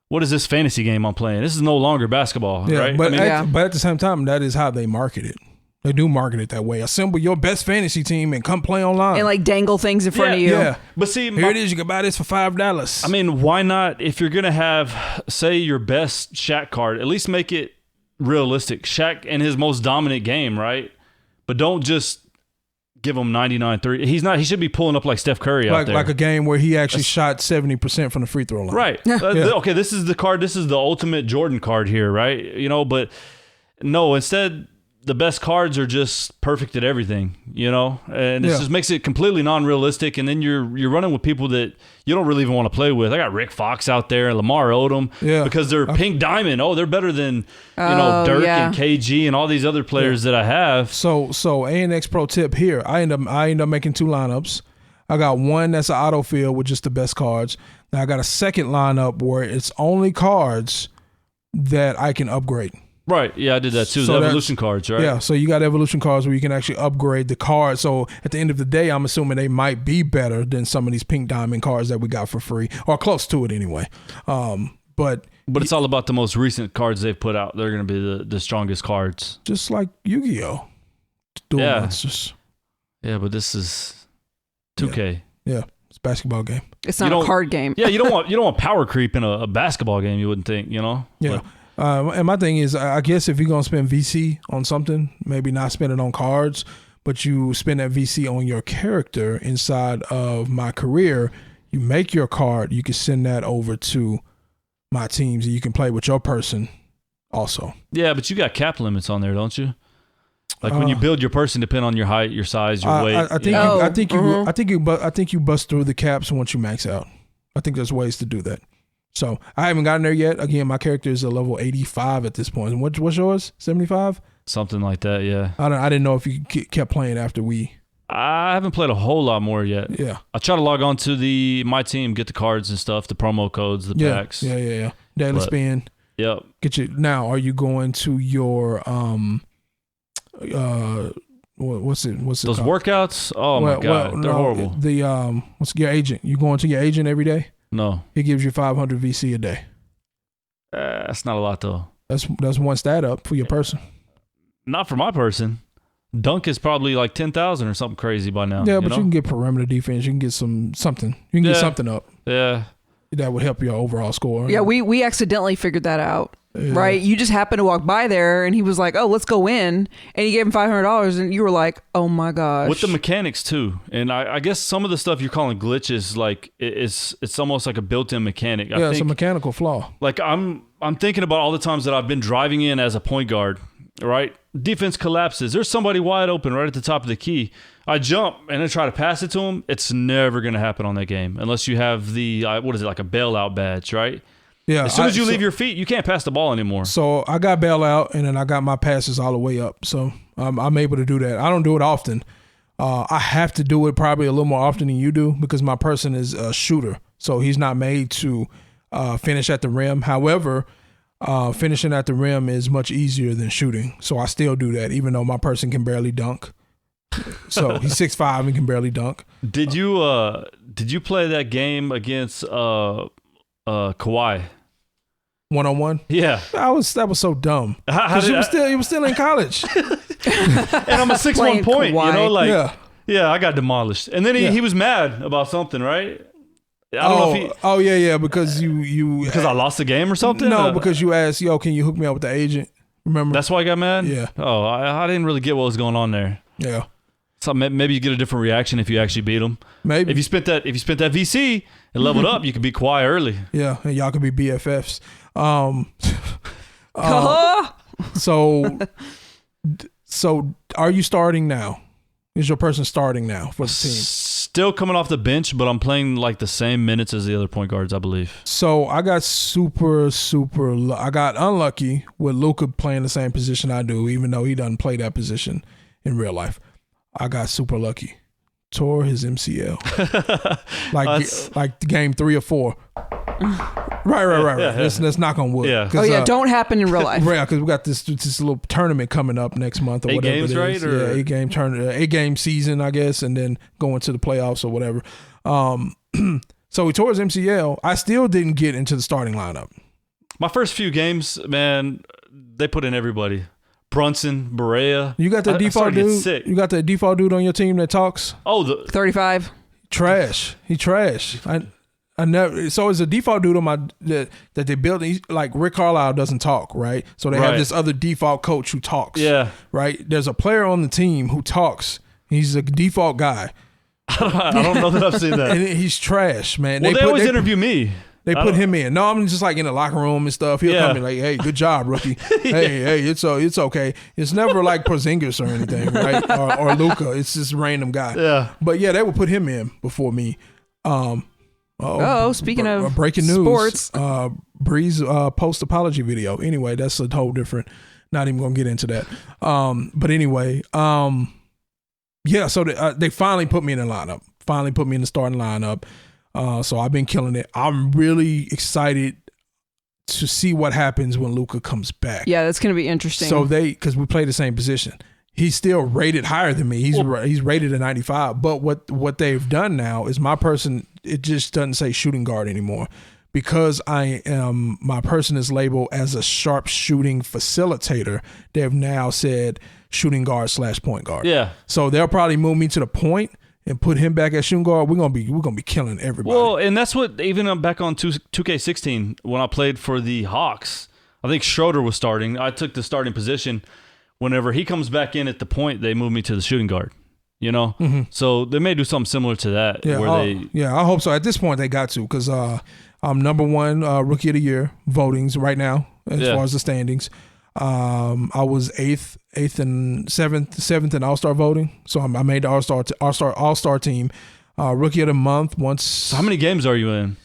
what is this fantasy game I'm playing? This is no longer basketball, right? But at the same time, that is how they market it. They do market it that way. Assemble your best fantasy team and come play online. And like dangle things in front of you. Yeah. But see, here it is. You can buy this for $5. I mean, why not? If you're going to have, say, your best Shaq card, at least make it realistic. Shaq in his most dominant game, right? But don't just give him 99-3. He should be pulling up like Steph Curry out there. Like a game where he actually shot 70% from the free throw line. Right. Okay, this is the card. This is the ultimate Jordan card here, right? But no, instead the best cards are just perfect at everything, and it just makes it completely non-realistic. And then you're running with people that you don't really even want to play with. I got Rick Fox out there, Lamar Odom, because they're pink diamond. Oh, they're better than Dirk and KG and all these other players that I have. So ANX pro tip here. I end up making 2 lineups. I got one that's an autofill with just the best cards. Now I got a second lineup where it's only cards that I can upgrade. Right, yeah, I did that too. So the evolution cards, right? Yeah, so you got evolution cards where you can actually upgrade the card. So at the end of the day, I'm assuming they might be better than some of these pink diamond cards that we got for free, or close to it anyway. But it's all about the most recent cards they've put out. They're going to be the strongest cards. Just like Yu-Gi-Oh! Duel Monsters. Yeah, but this is 2K. Yeah, it's a basketball game. It's not a card game. Yeah, you don't want power creep in a basketball game, you wouldn't think, Yeah. But, and my thing is, I guess if you're going to spend VC on something, maybe not spend it on cards, but you spend that VC on your character inside of my career, you make your card, you can send that over to my teams and you can play with your person also. Yeah, but you got cap limits on there, don't you? Like when you build your person, depend on your height, your size, your weight. I think you bust through the caps once you max out. I think there's ways to do that. So I haven't gotten there yet. Again, my character is a level 85 at this point. And what's yours? 75? Something like that, yeah. I didn't know if you kept playing after we. I haven't played a whole lot more yet. Yeah. I try to log on to my team, get the cards and stuff, the promo codes, the packs. Yeah. Daily spin. Yep. Get you now. Are you going to your what's it? Those called? Workouts? Oh my god, they're horrible. The what's your agent? You going to your agent every day? No. He gives you 500 VC a day. That's not a lot though. That's one stat up for your person. Not for my person. Dunk is probably like 10,000 or something crazy by now. Yeah, but you can get perimeter defense. You can get something. You can get something up. Yeah. That would help your overall score. Yeah, we accidentally figured that out. Right? You just happened to walk by there and he was like, oh, let's go in. And he gave him $500 and you were like, oh my gosh. With the mechanics too. And I guess some of the stuff you're calling glitches, like it's almost like a built-in mechanic. I think, it's a mechanical flaw. Like I'm thinking about all the times that I've been driving in as a point guard, right? Defense collapses. There's somebody wide open right at the top of the key. I jump and then try to pass it to him. It's never going to happen on that game unless you have the, like a bailout badge, right? Yeah. As soon as you leave your feet, you can't pass the ball anymore. So I got bailout and then I got my passes all the way up. So I'm able to do that. I don't do it often. I have to do it probably a little more often than you do because my person is a shooter. So he's not made to finish at the rim. However, finishing at the rim is much easier than shooting. So I still do that even though my person can barely dunk. So he's 6'5" and can barely dunk. Did you play that game against Kawhi? 1-on-1? Yeah. That was so dumb. Because he was still in college. And I'm a 6'1" point, Kawhi. you know, like yeah, I got demolished. And then he was mad about something, right? I don't know if yeah, because you because I lost the game or something? No, because you asked, can you hook me up with the agent? Remember? That's why I got mad? Yeah. Oh, I didn't really get what was going on there. Yeah. So maybe you get a different reaction if you actually beat them. Maybe if you spent that VC and leveled up, you could beat Kawhi early. Yeah, and y'all could be BFFs. So are you starting now? Is your person starting now for the team? Still coming off the bench, but I'm playing like the same minutes as the other point guards, I believe. So I got I got unlucky with Luka playing the same position I do, even though he doesn't play that position in real life. I got super lucky. Tore his MCL. like game 3 or 4. Right. Yeah. Let's knock on wood. Yeah. Don't happen in real life. Yeah, because we got this little tournament coming up next month or 8 whatever games, it is. right? Or? Yeah, 8-game tournament, 8-game season, I guess, and then going to the playoffs or whatever. So he tore his MCL. I still didn't get into the starting lineup. My first few games, man, they put in everybody. Brunson, Barea. You got the default dude. Sick. You got the default dude on your team that talks. Oh, the 35. Trash. He trash. I never. So it's a default dude on my that they built. Like Rick Carlisle doesn't talk, right? So they have this other default coach who talks. Yeah. Right. There's a player on the team who talks. He's a default guy. I don't know that I've seen that. And he's trash, man. Well, they always interview me. They put him in. No, I'm just like in the locker room and stuff. He'll come in like, "Hey, good job, rookie. Hey, it's okay." It's never like Porzingis or anything, right? or Luka. It's just a random guy. Yeah. But yeah, they would put him in before me. Speaking of breaking news, sports, Breeze post apology video. Anyway, that's a whole different. Not even gonna get into that. But anyway, yeah. So they finally put me in the lineup. Finally put me in the starting lineup. So I've been killing it. I'm really excited to see what happens when Luka comes back. Yeah, that's going to be interesting. So because we play the same position, he's still rated higher than me. He's rated a 95. But what they've done now is my person, it just doesn't say shooting guard anymore because my person is labeled as a sharp shooting facilitator. They've now said shooting guard / point guard. Yeah. So they'll probably move me to the point and put him back at shooting guard. We're gonna be killing everybody. Well, and that's what even back on 2K16 when I played for the Hawks, I think Schroeder was starting. I took the starting position. Whenever he comes back in at the point, they move me to the shooting guard. You know, so they may do something similar to that. Yeah, I hope so. At this point, they got to because I'm number 1 rookie of the year votings right now as far as the standings. I was 8th and 7th in All-Star voting. So I made the All-Star team. Rookie of the month once. So how many games are you in?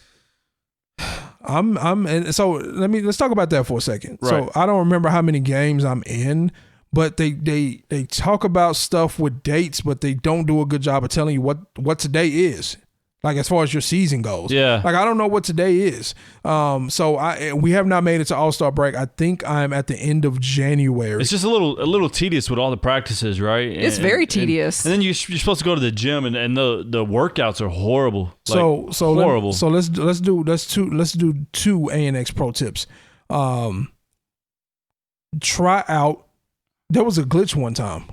and so let's talk about that for a second. Right. So I don't remember how many games I'm in, but they talk about stuff with dates, but they don't do a good job of telling you what today is. Like as far as your season goes. Yeah. Like I don't know what today is. So we have not made it to All-Star break. I think I'm at the end of January. It's just a little tedious with all the practices, right? It's very tedious. And then you're supposed to go to the gym, and the workouts are horrible. So horrible. Let's do two ANX pro tips. Try out. There was a glitch one time,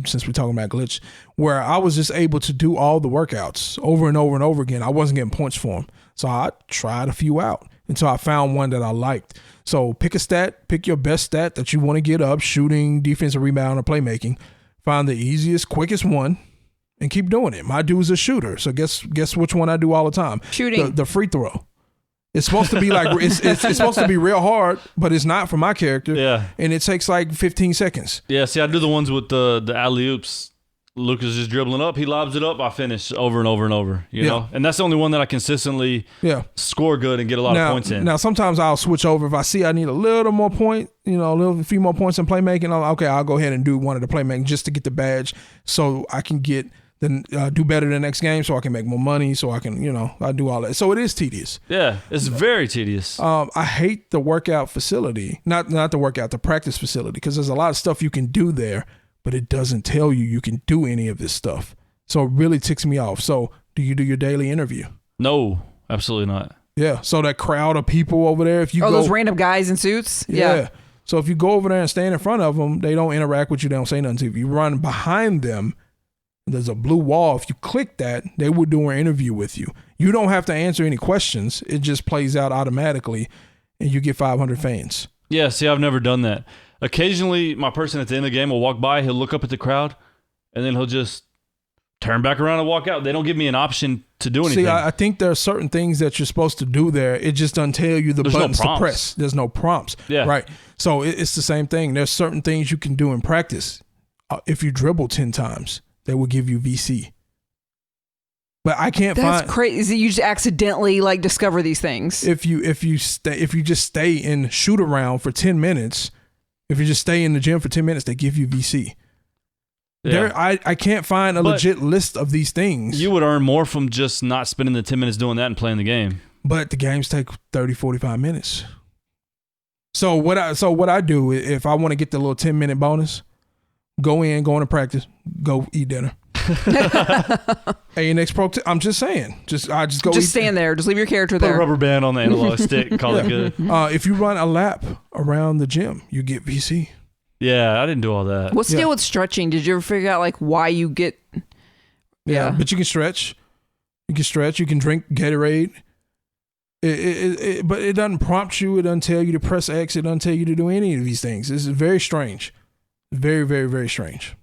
since we're talking about glitch, where I was just able to do all the workouts over and over and over again. I wasn't getting points for them. So I tried a few out until I found one that I liked. So pick your best stat that you want to get up, shooting, defensive rebound, or playmaking. Find the easiest, quickest one and keep doing it. My dude's a shooter. So guess which one I do all the time? Shooting. The free throw. It's supposed to be like it's supposed to be real hard, but it's not for my character. Yeah. And it takes like 15 seconds. Yeah, see, I do the ones with the alley-oops. Lucas just dribbling up. He lobs it up. I finish over and over and over, you know? And that's the only one that I consistently score good and get a lot of points in. Now, sometimes I'll switch over. If I see I need a little more point, a few more points in playmaking, I'll go ahead and do one of the playmaking just to get the badge so I can get do better the next game, so I can make more money, so I can, I do all that. So it is tedious. Yeah, it's very tedious. I hate the workout facility, not the workout, the practice facility, because there's a lot of stuff you can do there, but it doesn't tell you can do any of this stuff. So it really ticks me off. So do you do your daily interview? No, absolutely not. Yeah. So that crowd of people over there, if you go, those random guys in suits. Yeah. So if you go over there and stand in front of them, they don't interact with you. They don't say nothing to you. If you run behind them, there's a blue wall. If you click that, they will do an interview with you. You don't have to answer any questions. It just plays out automatically, and you get 500 fans. Yeah, see, I've never done that. Occasionally, my person at the end of the game will walk by, he'll look up at the crowd, and then he'll just turn back around and walk out. They don't give me an option to do anything. See, I think there are certain things that you're supposed to do there. It just doesn't tell you the buttons to press. There's no prompts. Yeah. Right. So it's the same thing. There's certain things you can do in practice. If you dribble 10 times, they will give you VC. But I can't find. That's crazy. You just accidentally discover these things. If you just stay in shoot around for 10 minutes, if you just stay in the gym for 10 minutes, they give you VC. Yeah. I can't find a legit list of these things. You would earn more from just not spending the 10 minutes doing that and playing the game. But the games take 30, 45 minutes. So what I do, if I want to get the little 10-minute bonus, go into practice, go eat dinner. ANX Pro. I'm just saying. I just go. Just stand there. Just leave your character there. Put a rubber band on the analog stick. Call it good. If you run a lap around the gym, you get VC. Yeah, I didn't do all that. What's the deal with stretching? Did you ever figure out why you get? Yeah, but you can stretch. You can stretch. You can drink Gatorade. But it doesn't prompt you. It doesn't tell you to press X. It doesn't tell you to do any of these things. This is very strange. Very, very, very strange.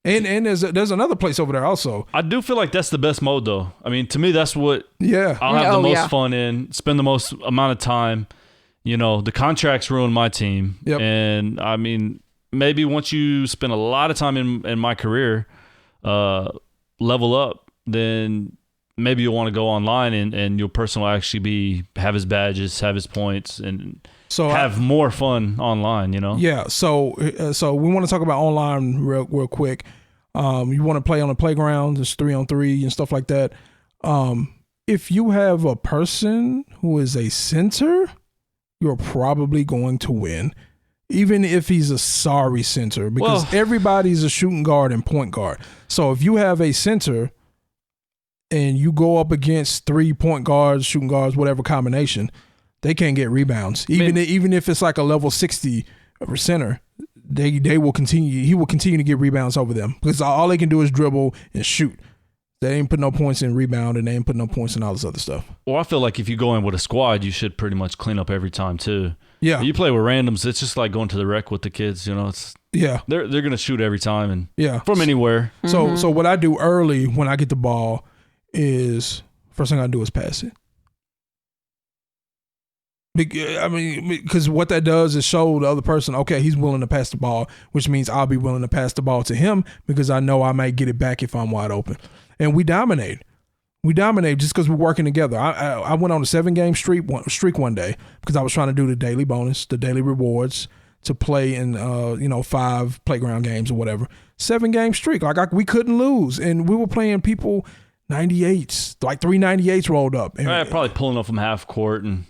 And there's another place over there also. I do feel like that's the best mode, though. I mean, to me, that's what I'll have the most fun in, spend the most amount of time. The contracts ruin my team. Yep. And, I mean, maybe once you spend a lot of time in my career, level up, then maybe you'll want to go online and your person will actually have his badges, have his points, and have more fun online, Yeah. So we want to talk about online real quick. You want to play on the playground, there's 3-on-3 and stuff like that. If you have a person who is a center, you're probably going to win, even if he's a sorry center, because everybody's a shooting guard and point guard. So if you have a center and you go up against 3 point guards, shooting guards, whatever combination, they can't get rebounds. Even if it's like a level 60 center, they will continue. He will continue to get rebounds over them because all they can do is dribble and shoot. They ain't put no points in rebound and they ain't put no points in all this other stuff. Well, I feel like if you go in with a squad, you should pretty much clean up every time too. Yeah. You play with randoms, it's just like going to the rec with the kids. They're gonna shoot every time and from anywhere. So what I do early when I get the ball is first thing I do is pass it. Because what that does is show the other person, okay, he's willing to pass the ball, which means I'll be willing to pass the ball to him because I know I might get it back if I'm wide open. And we dominate. We dominated just because we're working together. I went on a 7-game streak one day because I was trying to do the daily bonus, the daily rewards to play in 5 playground games or whatever. 7-game streak. We couldn't lose, and we were playing people 98s, like 3 98s rolled up. And, probably pulling up from half court and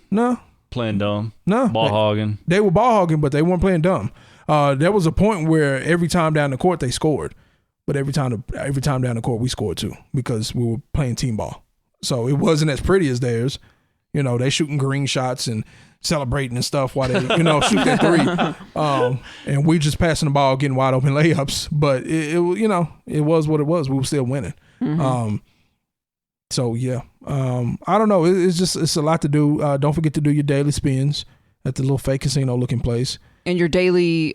playing dumb. Ball hogging. They were ball hogging, but they weren't playing dumb. There was a point where every time down the court they scored. But every time down the court, we scored too because we were playing team ball. So it wasn't as pretty as theirs. They shooting green shots and celebrating and stuff while they, shoot that 3. And we just passing the ball, getting wide open layups. But it was what it was. We were still winning. Mm-hmm. So yeah, I don't know. It's a lot to do. Don't forget to do your daily spins at the little fake casino looking place. And your daily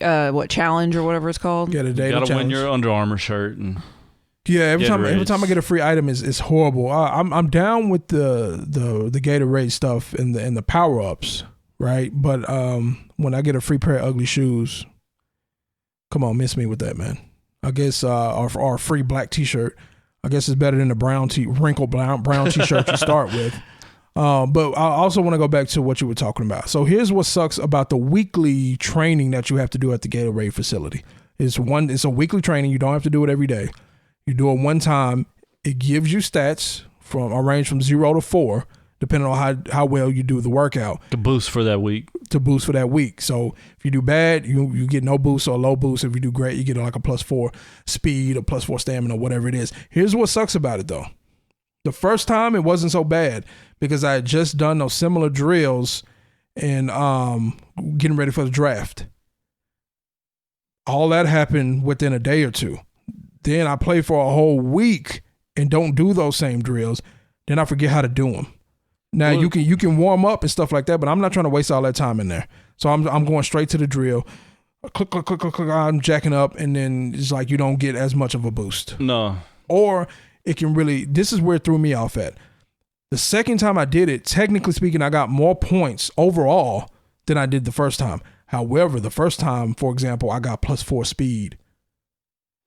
challenge or whatever it's called. Yeah, the daily challenge. You gotta win your Under Armour shirt and every time I get a free item is horrible. I'm down with the Gatorade stuff and the power ups, right? But when I get a free pair of ugly shoes, come on, miss me with that, man. I guess or a free black T-shirt. I guess it's better than the wrinkled brown T-shirt you start with. But I also want to go back to what you were talking about. So here's what sucks about the weekly training that you have to do at the Gatorade facility. It's a weekly training. You don't have to do it every day. You do it one time. It gives you stats from a range from 0 to 4, depending on how well you do the workout. To boost for that week. So if you do bad, you get no boost or a low boost. If you do great, you get like a +4 speed or +4 stamina, whatever it is. Here's what sucks about it though. The first time it wasn't so bad because I had just done those similar drills and getting ready for the draft. All that happened within a day or two. Then I play for a whole week and don't do those same drills. Then I forget how to do them. Now you can warm up and stuff like that, but I'm not trying to waste all that time in there. So I'm going straight to the drill. Click, click, click, click, click. I'm jacking up, and then it's like you don't get as much of a boost. No. Or it can really. This is where it threw me off at. The second time I did it, technically speaking, I got more points overall than I did the first time. However, the first time, for example, I got +4 speed.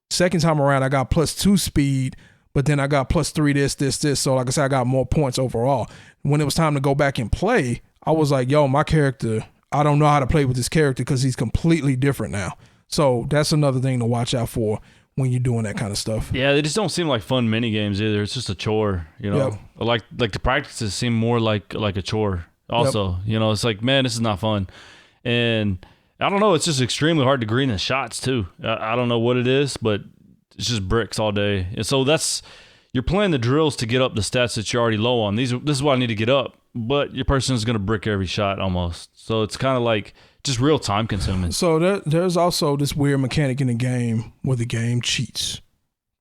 Second time around, I got +2 speed, but then I got +3 this. So like I said, I got more points overall. When it was time to go back and play, I was like, yo, my character, I don't know how to play with this character because he's completely different now. So that's another thing to watch out for when you're doing that kind of stuff. Yeah, they just don't seem like fun mini games either. It's just a chore, Yep. Like the practices seem more like a chore. Also, yep. It's like, man, this is not fun. And I don't know, it's just extremely hard to green the shots too. I don't know what it is, but it's just bricks all day. And so you're playing the drills to get up the stats that you're already low on. This is what I need to get up, but your person is going to brick every shot almost. So it's kind of like just real time consuming. So there's also this weird mechanic in the game where the game cheats.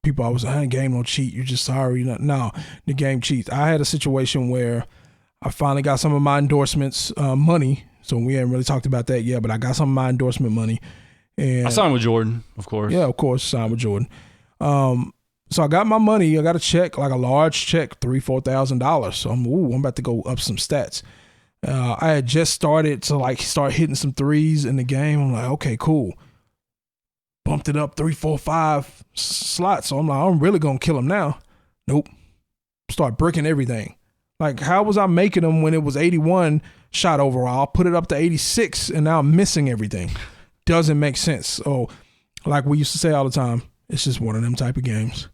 People always say, the game don't cheat. You're just sorry. No, the game cheats. I had a situation where I finally got some of my endorsements money. So we haven't really talked about that yet, but I got some of my endorsement money. And I signed with Jordan, of course. Yeah, of course, signed with Jordan. So I got my money. I got a check, like a large check, $3,000-$4,000. So I'm about to go up some stats. I had just started to start hitting some threes in the game. I'm like, okay, cool. Bumped it up 3, 4, 5 slots. So I'm like, I'm really gonna kill him now. Nope. Start bricking everything. Like, how was I making them when it was 81 shot overall? Put it up to 86, and now I'm missing everything. Doesn't make sense. So, like we used to say all the time, it's just one of them type of games.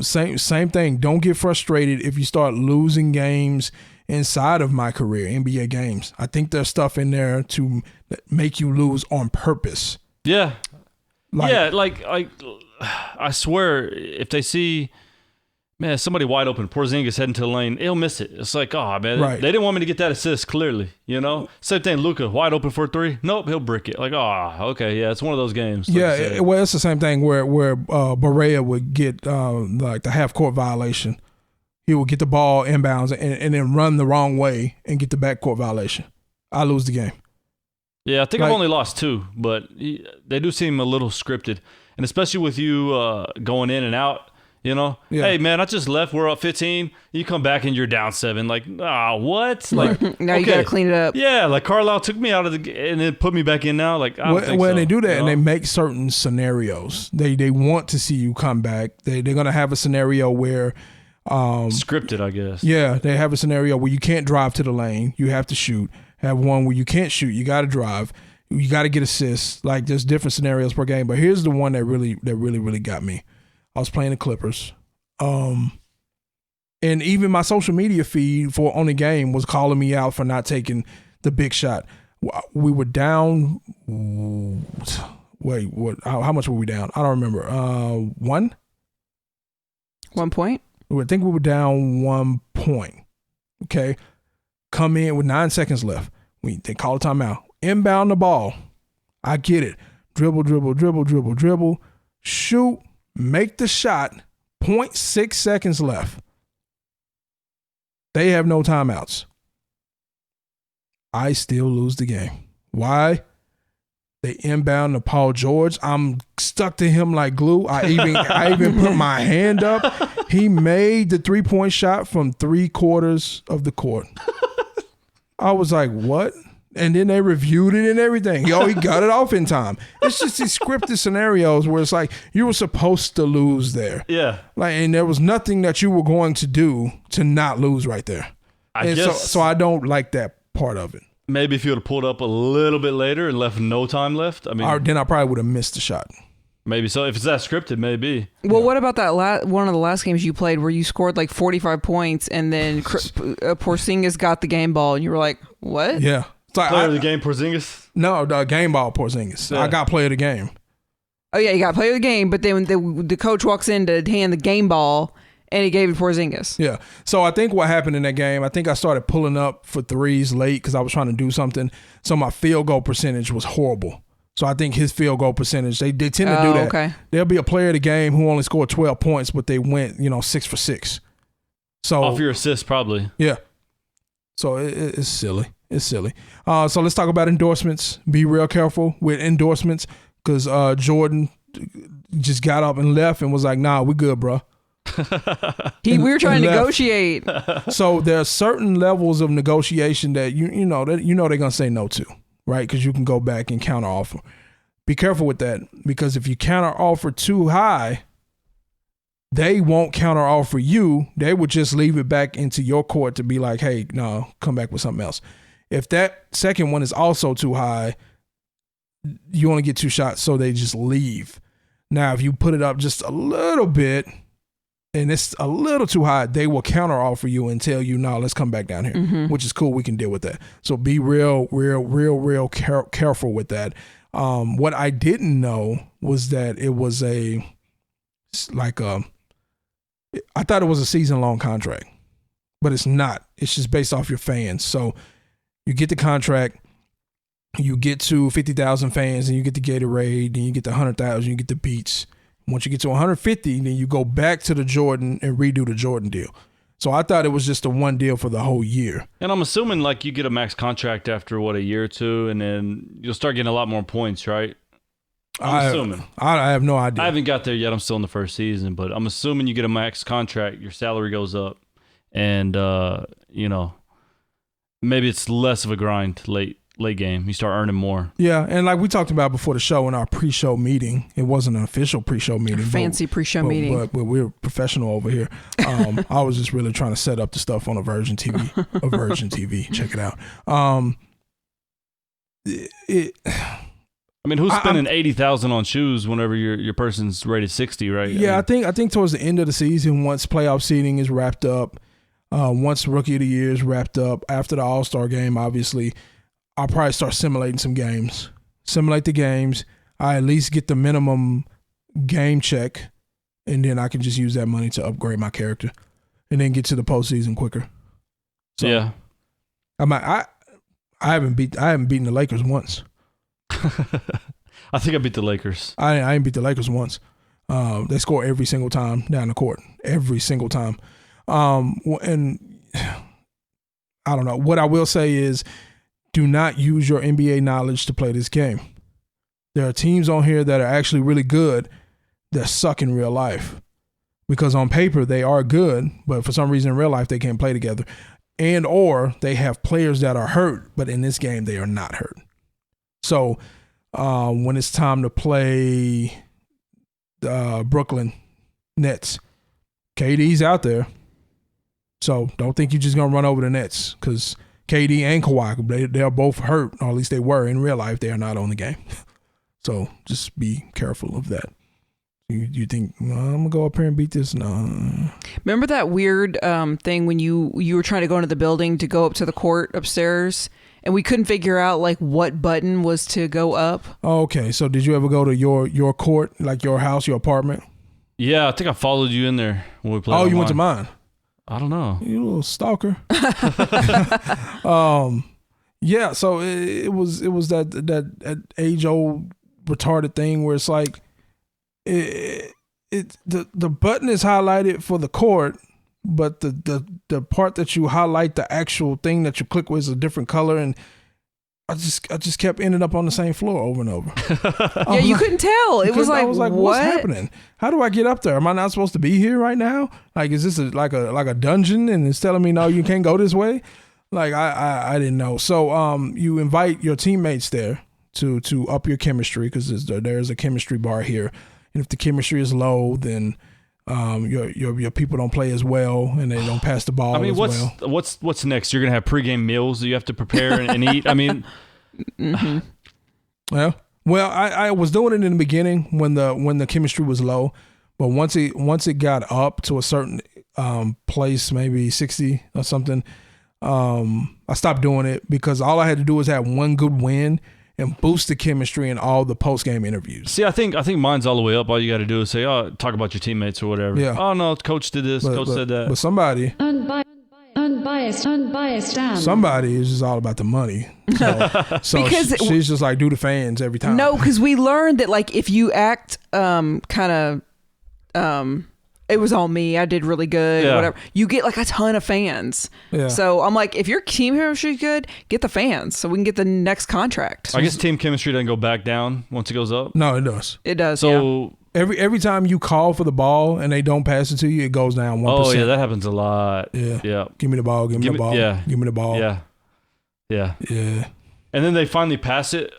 Same thing. Don't get frustrated if you start losing games inside of my career, NBA games. I think there's stuff in there to make you lose on purpose. Yeah. I swear, if they see, man, somebody wide open, Porzingis heading to the lane, he'll miss it. It's like, oh, man, right. They didn't want me to get that assist, clearly, Same thing, Luka, wide open for a 3. Nope, he'll brick it. Like, okay, yeah, it's one of those games. Like well, it's the same thing where Barea would get like the half-court violation. He would get the ball inbounds and then run the wrong way and get the backcourt violation. I lose the game. Yeah, I think I've only lost 2, but they do seem a little scripted. And especially with you going in and out, Yeah. Hey, man, I just left. We're up 15. You come back and you're down 7. Like, what? Like, now you got to clean it up. Yeah, like Carlisle took me out of the and then put me back in now. Like, I don't think so. When they do that and they make certain scenarios, they want to see you come back. They're going to have a scenario where Scripted, I guess. Yeah, they have a scenario where you can't drive to the lane. You have to shoot. Have one where you can't shoot. You got to drive. You got to get assists. Like, there's different scenarios per game. But here's the one that really got me. I was playing the Clippers. And even my social media feed on the game was calling me out for not taking the big shot. We were down. Wait, what? How much were we down? I don't remember. 1? 1 point? I think we were down 1 point. Okay. Come in with 9 seconds left. They call a timeout. Inbound the ball. I get it. Dribble, dribble, dribble, dribble, dribble. Shoot. Make the shot. 0.6 seconds left. They have no timeouts. I still lose the game. Why? They inbound to Paul George. I'm stuck to him like glue. I even put my hand up. He made the 3-point shot from 3/4 of the court. I was like, what? And then they reviewed it and everything. He got it off in time. It's just these scripted scenarios where it's like you were supposed to lose there. Yeah. And there was nothing that you were going to do to not lose right there. I guess so I don't like that part of it. Maybe if you would have pulled up a little bit later and left no time left. I mean, then I probably would have missed the shot. Maybe so. If it's that scripted, maybe. Well, what about that one of the last games you played where you scored like 45 points and then Porzingis got the game ball and you were like, what? Yeah. So Player of the game, Porzingis? No, the game ball Porzingis. Yeah. I got player of the game. Oh, yeah, you got player of the game, but then the coach walks in to hand the game ball and he gave it Porzingis. Yeah. So I think what happened in that game, I think I started pulling up for threes late because I was trying to do something. So my field goal percentage was horrible. So I think his field goal percentage, they tend to do that. Okay. There'll be a player of the game who only scored 12 points, but they went, 6 for 6. So off your assist, probably. Yeah. So it's silly. It's silly. So let's talk about endorsements. Be real careful with endorsements because Jordan just got up and left and was like, nah, we good, bro. We were trying to negotiate. So there are certain levels of negotiation that you know they're gonna say no to, right? Because you can go back and counter offer. Be careful with that because if you counter offer too high, they won't counter offer you. They would just leave it back into your court to be like, hey, no, come back with something else. If that second one is also too high, you only get 2 shots, so they just leave. Now, if you put it up just a little bit and it's a little too high, they will counter offer you and tell you, no, let's come back down here, which is cool. We can deal with that. So be real careful with that. What I didn't know was that it was I thought it was a season-long contract, but it's not. It's just based off your fans. So you get the contract, you get to 50,000 fans, and you get the Gatorade, then you get the 100,000, you get the Beats. Once you get to 150, then you go back to the Jordan and redo the Jordan deal. So I thought it was just a one deal for the whole year. And I'm assuming like you get a max contract after a year or two, and then you'll start getting a lot more points, right? I'm assuming. I have no idea. I haven't got there yet. I'm still in the first season, but I'm assuming you get a max contract, your salary goes up, and maybe it's less of a grind late game. You start earning more. Yeah, and like we talked about before the show in our pre-show meeting, it wasn't an official pre-show meeting. Fancy pre-show meeting. But we're professional over here. I was just really trying to set up the stuff on AVersion TV. AVersion TV. Check it out. I mean, who's spending $80,000 on shoes whenever your person's rated 60, right? Yeah, I think towards the end of the season, once playoff seeding is wrapped up, once Rookie of the Year is wrapped up, after the All-Star game, obviously, I'll probably start simulating some games. Simulate the games. I at least get the minimum game check, and then I can just use that money to upgrade my character, and then get to the postseason quicker. So, yeah, I haven't beaten the Lakers once. I think I beat the Lakers. I ain't beat the Lakers once. They score every single time down the court, every single time. And I don't know. What I will say is, do not use your NBA knowledge to play this game. There are teams on here that are actually really good that suck in real life because on paper they are good, but for some reason in real life they can't play together, and or they have players that are hurt, but in this game they are not hurt. So when it's time to play the Brooklyn Nets, KD's out there. So don't think you're just gonna run over the Nets because KD and Kawhi, they're both hurt, or at least they were in real life. They are not on the game. So just be careful of that. You think, I'm gonna go up here and beat this? No. Remember that weird thing when you were trying to go into the building to go up to the court upstairs, and we couldn't figure out like what button was to go up? Oh, okay. So did you ever go to your court, like your house, your apartment? Yeah, I think I followed you in there when we played. Oh, you went to mine. I don't know. You little stalker. Yeah. So it was that age old retarded thing where it's like the button is highlighted for the court, but the part that you highlight, the actual thing that you click with, is a different color, and I just kept ending up on the same floor over and over. Yeah, you couldn't tell. It was like, I was like, what? What's happening? How do I get up there? Am I not supposed to be here right now? Like, is this like a dungeon and it's telling me, no, you can't go this way? Like, I didn't know. So you invite your teammates there to up your chemistry, because there's a chemistry bar here. And if the chemistry is low, then your people don't play as well, and they don't pass the ball. I mean, what's next? You're gonna have pregame meals that you have to prepare and eat. I mean, mm-hmm. well, I was doing it in the beginning when the chemistry was low, but once it got up to a certain place, maybe 60 or something, I stopped doing it, because all I had to do was have one good win and boost the chemistry in all the post-game interviews. See, I think mine's all the way up. All you got to do is say, talk about your teammates or whatever. Yeah. Oh, no, coach did this, coach said that. But somebody... Unbiased Dan. Somebody is just all about the money. So because she's just like, do the fans every time. No, because we learned that like if you act kind of it was all me, I did really good, or whatever, you get like a ton of fans. Yeah. So I'm like, if your team chemistry is good, get the fans so we can get the next contract. I guess team chemistry doesn't go back down once it goes up. No, it does. It does. So every time you call for the ball and they don't pass it to you, it goes down 1%. Oh yeah, that happens a lot. Yeah. Give me the ball. Give me the ball. Yeah. Give me the ball. Yeah. Yeah. And then they finally pass it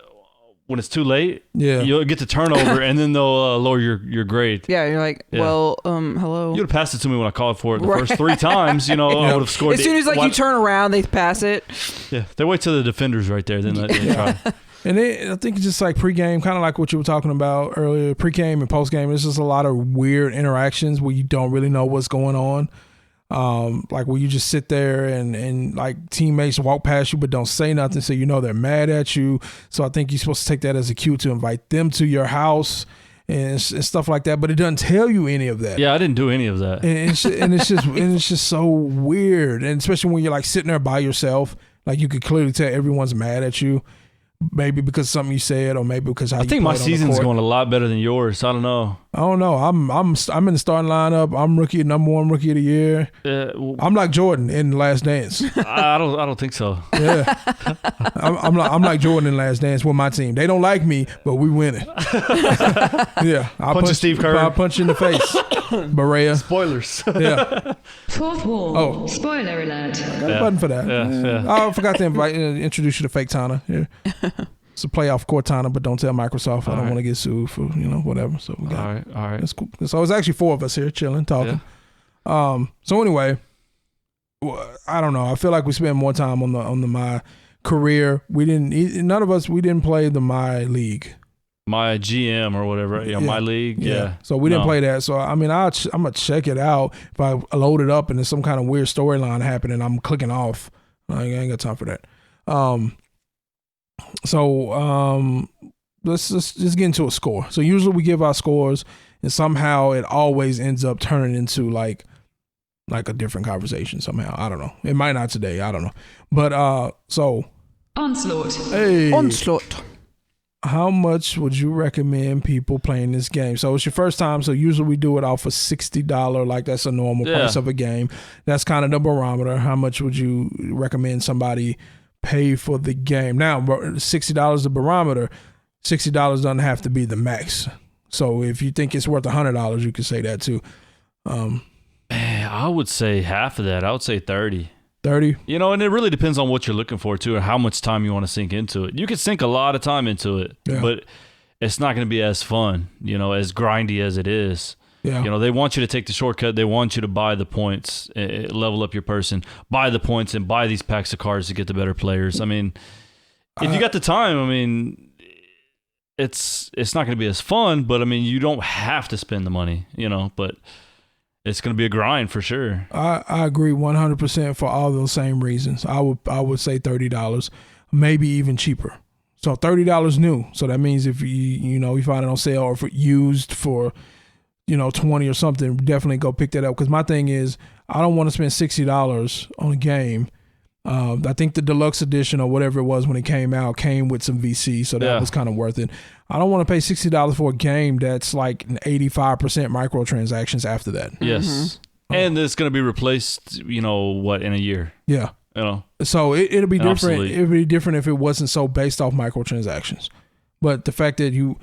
when it's too late. Yeah. You'll get the turnover, and then they'll lower your grade. Yeah, you're like, well, hello. You would have passed it to me when I called for it the first 3 times. I would have scored. As soon as you turn around, they pass it. Yeah, they wait till the defender's right there, then they try. And I think it's just like pregame, kind of like what you were talking about earlier. Pregame and postgame, it's just a lot of weird interactions where you don't really know what's going on. Like where you just sit there and like teammates walk past you but don't say nothing, so they're mad at you. So I think you're supposed to take that as a cue to invite them to your house and stuff like that. But it doesn't tell you any of that. Yeah, I didn't do any of that. And it's just so weird. And especially when you're like sitting there by yourself, like you could clearly tell everyone's mad at you. Maybe because something you said, or maybe because how you think my season's going a lot better than yours. I don't know. I'm in the starting lineup. I'm number 1 rookie of the year. I'm like Jordan in Last Dance. I don't think so. Yeah, I'm like Jordan in Last Dance with my team. They don't like me, but we winning. Yeah, I'll punch Steve Kerr. I'll punch you in the face. Berea. Spoilers. Yeah. Fourth wall. Oh. Spoiler alert. I got a button for that. Yeah. I forgot to introduce you to Fake Tana. Yeah. It's a playoff Cortana, but don't tell Microsoft. I don't want to get sued for whatever. So we got all right. That's cool. So it's actually 4 of us here chilling, talking. Yeah. So anyway, I don't know. I feel like we spend more time on the my career. None of us play the my league. My GM or whatever. Yeah, my league. Yeah. So we didn't play that. So I mean, I'm gonna check it out. If I load it up and there's some kind of weird storyline happening, I'm clicking off. I ain't got time for that. So let's just get into a score. So usually we give our scores, and somehow it always ends up turning into like a different conversation somehow. I don't know. It might not today. I don't know. But so Onslaught. Hey. Onslaught. How much would you recommend people playing this game? So it's your first time. So usually we do it off a $60, like that's a normal price of a game. That's kind of the barometer. How much would you recommend somebody pay for the game? Now, $60 is the barometer. $60 doesn't have to be the max. So if you think it's worth $100, you could say that too. I would say half of that. I would say 30. 30? And it really depends on what you're looking for too, or how much time you want to sink into it. You could sink a lot of time into it, but it's not going to be as fun, as grindy as it is. Yeah. You know, they want you to take the shortcut. They want you to buy the points, level up your person, buy the points, and buy these packs of cards to get the better players. I mean, if you got the time, I mean, it's not going to be as fun, but I mean, you don't have to spend the money, you know, but it's going to be a grind for sure. I agree 100% for all those same reasons. I would say $30, maybe even cheaper. So $30 new. So that means if you find it on sale or if it used for, 20 or something, definitely go pick that up. Because my thing is, I don't want to spend $60 on a game. I think the deluxe edition or whatever it was when it came out came with some VC, so that was kind of worth it. I don't want to pay $60 for a game that's like an 85% microtransactions after that. Yes. And it's going to be replaced, in a year. Yeah. So it'll be different. Obsolete. It'd be different if it wasn't so based off microtransactions. But the fact that you're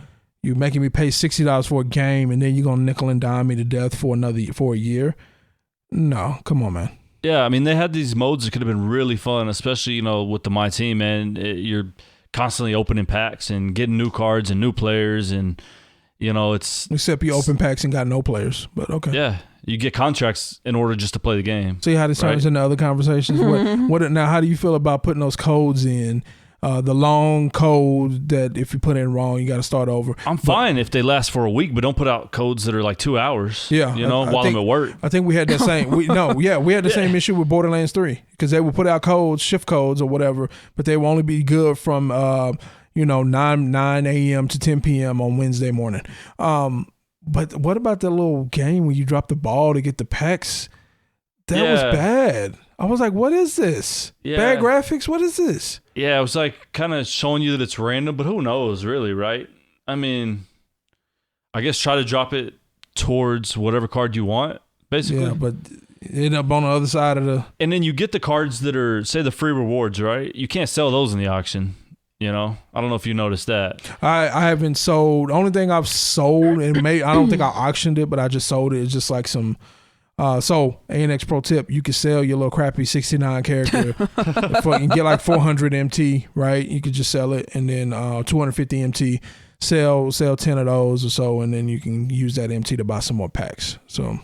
making me pay $60 for a game and then you're gonna nickel and dime me to death for a year, no, come on, man. Yeah, I mean, they had these modes that could have been really fun, especially, with the My Team, man. You're constantly opening packs and getting new cards and new players, and, it's... Except you open packs and got no players, but okay. Yeah, you get contracts in order just to play the game. See how this turns into other conversations? Now, how do you feel about putting those codes in? The long code that if you put in wrong, you got to start over. I'm fine if they last for a week, but don't put out codes that are like 2 hours. Yeah, while I'm at work. I think we had that same. We had the same issue with Borderlands 3 because they would put out codes, shift codes or whatever, but they will only be good from 9 a.m. to 10 p.m. on Wednesday morning. But what about that little game where you drop the ball to get the packs? That was bad. I was like, what is this? Yeah. Bad graphics? What is this? Yeah, it was like kind of showing you that it's random, but who knows, really, right? I mean, I guess try to drop it towards whatever card you want, basically. Yeah, but end up on the other side of the... And then you get the cards that are, say, the free rewards, right? You can't sell those in the auction, I don't know if you noticed that. I haven't sold... The only thing I've sold, and I don't think I auctioned it, but I just sold it. It's just like some... So ANX pro tip, you can sell your little crappy 69 character and get like 400 MT, right? You could just sell it and then 250 MT, sell 10 of those or so, and then you can use that MT to buy some more packs. So,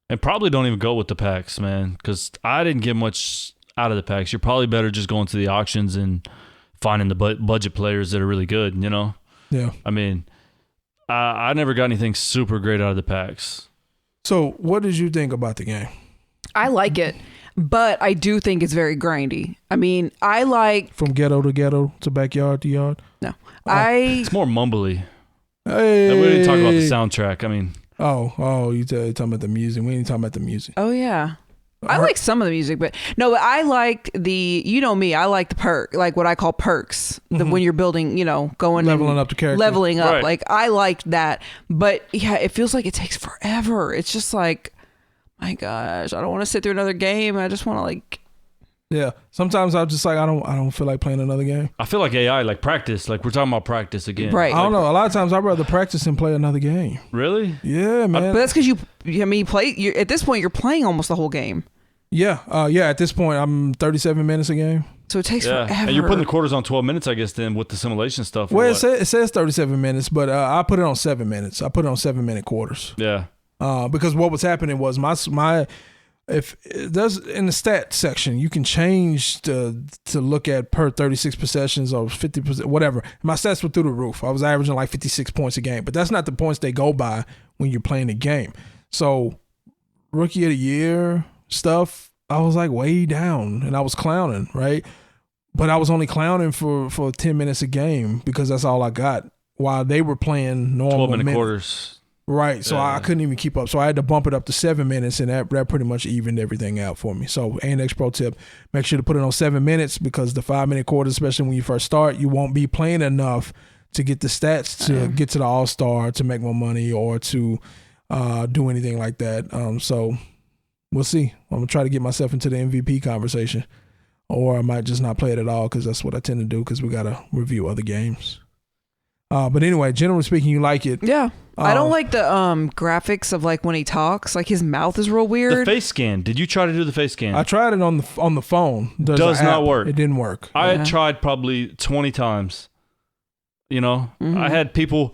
and probably don't even go with the packs, man, because I didn't get much out of the packs. You're probably better just going to the auctions and finding the budget players that are really good, Yeah. I mean, I never got anything super great out of the packs. So what did you think about the game? I like it, but I do think it's very grindy. I mean, I like... From ghetto to backyard to yard? No. It's more mumbly. Hey. We didn't talk about the soundtrack. I mean... Oh, you talking about the music. We ain't talking about the music. Oh, yeah. I like some of the music, but I like the, me, I like the perk, like what I call perks, when you're building, going leveling up the character. Leveling up. Right. Like I liked that, but yeah, it feels like it takes forever. It's just like, my gosh, I don't want to sit through another game. I just want to Yeah. Sometimes I'm just like, I don't feel like playing another game. I feel like AI, like practice, like we're talking about practice again. Right. I don't know. A lot of times I'd rather practice and play another game. Really? Yeah, man. but that's because at this point you're playing almost the whole game. Yeah. At this point I'm 37 minutes a game. So it takes forever. And you're putting the quarters on 12 minutes, I guess, then with the simulation stuff. Well, it says 37 minutes, but I put it on 7 minutes. I put it on 7-minute quarters. Yeah. Because what was happening was my if there's in the stat section, you can change to look at per 36 possessions or 50%, whatever. My stats were through the roof. I was averaging like 56 points a game, but that's not the points they go by when you're playing the game. So rookie of the year stuff, I was like way down and I was clowning, right? But I was only clowning for 10 minutes a game because that's all I got while they were playing normal 12-minute quarters. Right, so I couldn't even keep up. So I had to bump it up to 7 minutes, and that pretty much evened everything out for me. So ANX Pro tip, make sure to put it on 7 minutes because the 5-minute quarters, especially when you first start, you won't be playing enough to get the stats to get to the All-Star, to make more money, or to do anything like that. So we'll see. I'm going to try to get myself into the MVP conversation, or I might just not play it at all because that's what I tend to do because we got to review other games. But anyway, generally speaking, you like it. Yeah. I don't like the graphics of like when he talks. Like his mouth is real weird. The face scan. Did you try to do the face scan? I tried it on the phone. Does not work. It didn't work. I had tried probably 20 times. I had people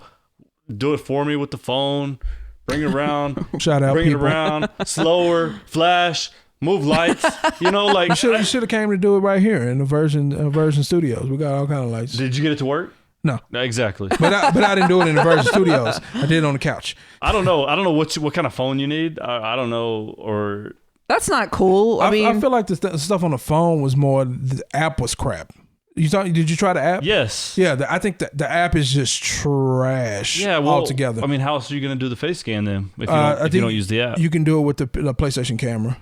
do it for me with the phone, bring it around, Shout out bring people. it around, slower, flash, move lights. You know, like You should have came to do it right here in the Version Studios. We got all kind of lights. Did you get it to work? No, Exactly. but I didn't do it in the Version Studios. I did it on the couch. I don't know what kind of phone you need. I don't know, or That's not cool. I mean, I feel like the stuff on the phone was more. The app was crap. Did you try the app? yes. Yeah, I think the app is just trash. Yeah, well, altogether. I mean, how else are you going to do the face scan then if I you think don't use the app? You can do it with the PlayStation camera.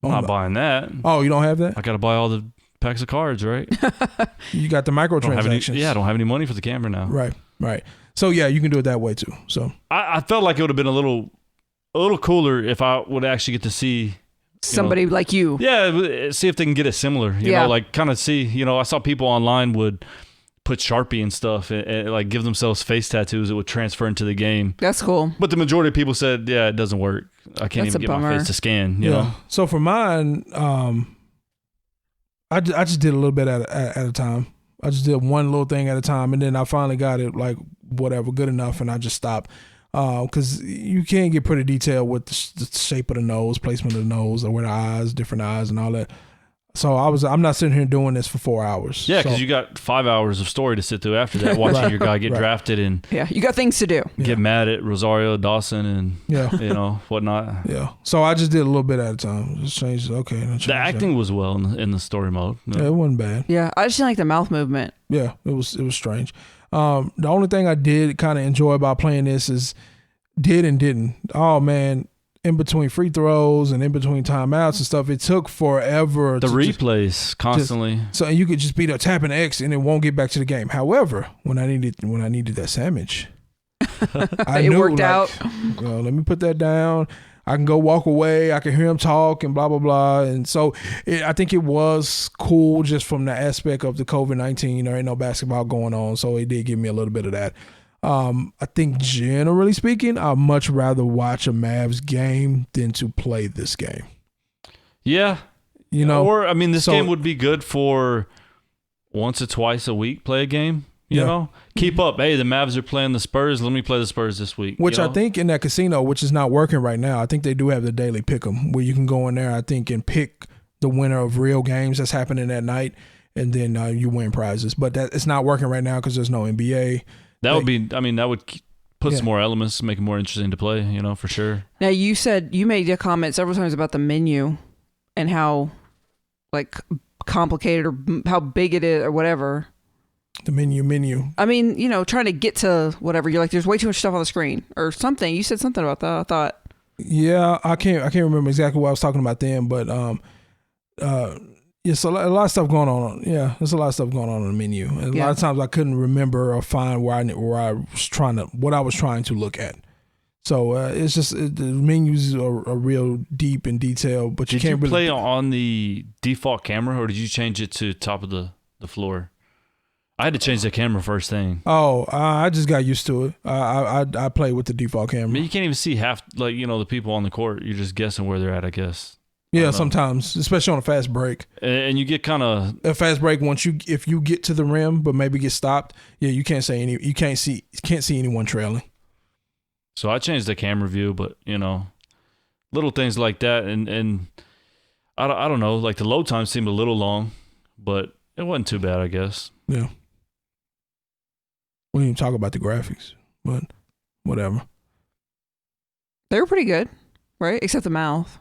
I'm not buying that. Oh, you don't have that? I got to buy all the packs of cards, right? You got the I don't microtransactions. I don't have any money for the camera now. Right. So yeah, you can do it that way too. So I felt like it would have been a little cooler if I would actually get to see somebody like you. Yeah, see if they can get it similar. You know, like kind of see. I saw people online would put Sharpie and stuff and like give themselves face tattoos that would transfer into the game. That's cool. But the majority of people said, yeah, it doesn't work. I can't That's even a get my bummer. face to scan. You know. So for mine, I just did a little bit at a time. I just did one little thing at a time, and then I finally got it like whatever good enough, and I just stopped. Because you can get pretty detailed with the shape of the nose, placement of the nose, or where the eyes, different eyes, and all that. So I'm not sitting here doing this for 4 hours. Yeah, because you got 5 hours of story to sit through after that, watching your guy get drafted and Yeah, you got things to do. get mad at Rosario Dawson and whatnot. Yeah. So I just did a little bit at a time. Just changed it. Okay. The acting was well in the story mode. Yeah, it wasn't bad. Yeah, I just didn't like the mouth movement. Yeah, it was strange. The only thing I did kind of enjoy about playing this is did and didn't. Oh man, in between free throws and in between timeouts and stuff, it took forever. The replays constantly. So you could just be there tapping X and it won't get back to the game. However, when I needed that sandwich, It worked out. Let me put that down. I can go walk away. I can hear him talk and blah, blah, blah. And so I think it was cool just from the aspect of the COVID-19. There ain't no basketball going on. So it did give me a little bit of that. I think generally speaking, I'd much rather watch a Mavs game than to play this game. Yeah. Or, I mean, this game would be good for once or twice a week play a game. You know, keep up. Hey, the Mavs are playing the Spurs. Let me play the Spurs this week. Which I think in that casino, which is not working right now, I think they do have the daily pick 'em where you can go in there, I think, and pick the winner of real games that's happening that night, and then you win prizes. But it's not working right now because there's no NBA. That would put some more elements, make it more interesting to play, for sure. Now, you said you made a comment several times about the menu and how, like, complicated or how big it is or whatever. The menu. I mean, trying to get to whatever. You're like, there's way too much stuff on the screen or something. You said something about that, I thought. Yeah, I can't remember exactly what I was talking about then, but so a lot of stuff going on. Yeah, there's a lot of stuff going on the menu. And a lot of times I couldn't what I was trying to look at. So it's just the menus are real deep and detailed, but you can't really play on the default camera, or did you change it to top of the floor? I had to change the camera first thing. Oh, I just got used to it. I play with the default camera. I mean, you can't even see half, the people on the court. You're just guessing where they're at, I guess. Yeah, sometimes, especially on a fast break. And you get kind of a fast break if you get to the rim, but maybe get stopped. Yeah, you can't see anyone trailing. So I changed the camera view, but little things like that, and I don't know. Like the load time seemed a little long, but it wasn't too bad, I guess. Yeah. We didn't even talk about the graphics, but whatever. They were pretty good, right? Except the mouth.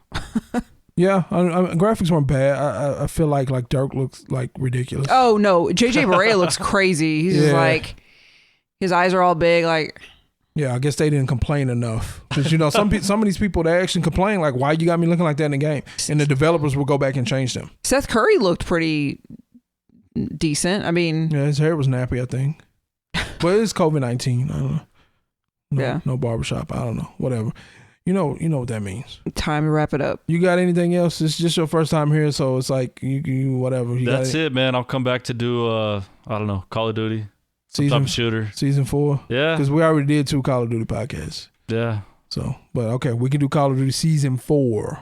Yeah, graphics weren't bad. I feel like Dirk looks like ridiculous. Oh no, JJ Barea looks crazy. He's just like, his eyes are all big. Like, yeah, I guess they didn't complain enough because some of these people they actually complain like, why you got me looking like that in the game, and the developers will go back and change them. Seth Curry looked pretty decent. I mean, yeah, his hair was nappy, I think. But it's COVID-19. I don't know. No barbershop. I don't know. Whatever. You know what that means. Time to wrap it up. You got anything else? It's just your first time here, so it's like you whatever. That's it, man. I'll come back to do I don't know, Call of Duty, some type of shooter. Season 4. Yeah, because we already did 2 Call of Duty podcasts. Yeah. So, but okay, we can do Call of Duty Season 4.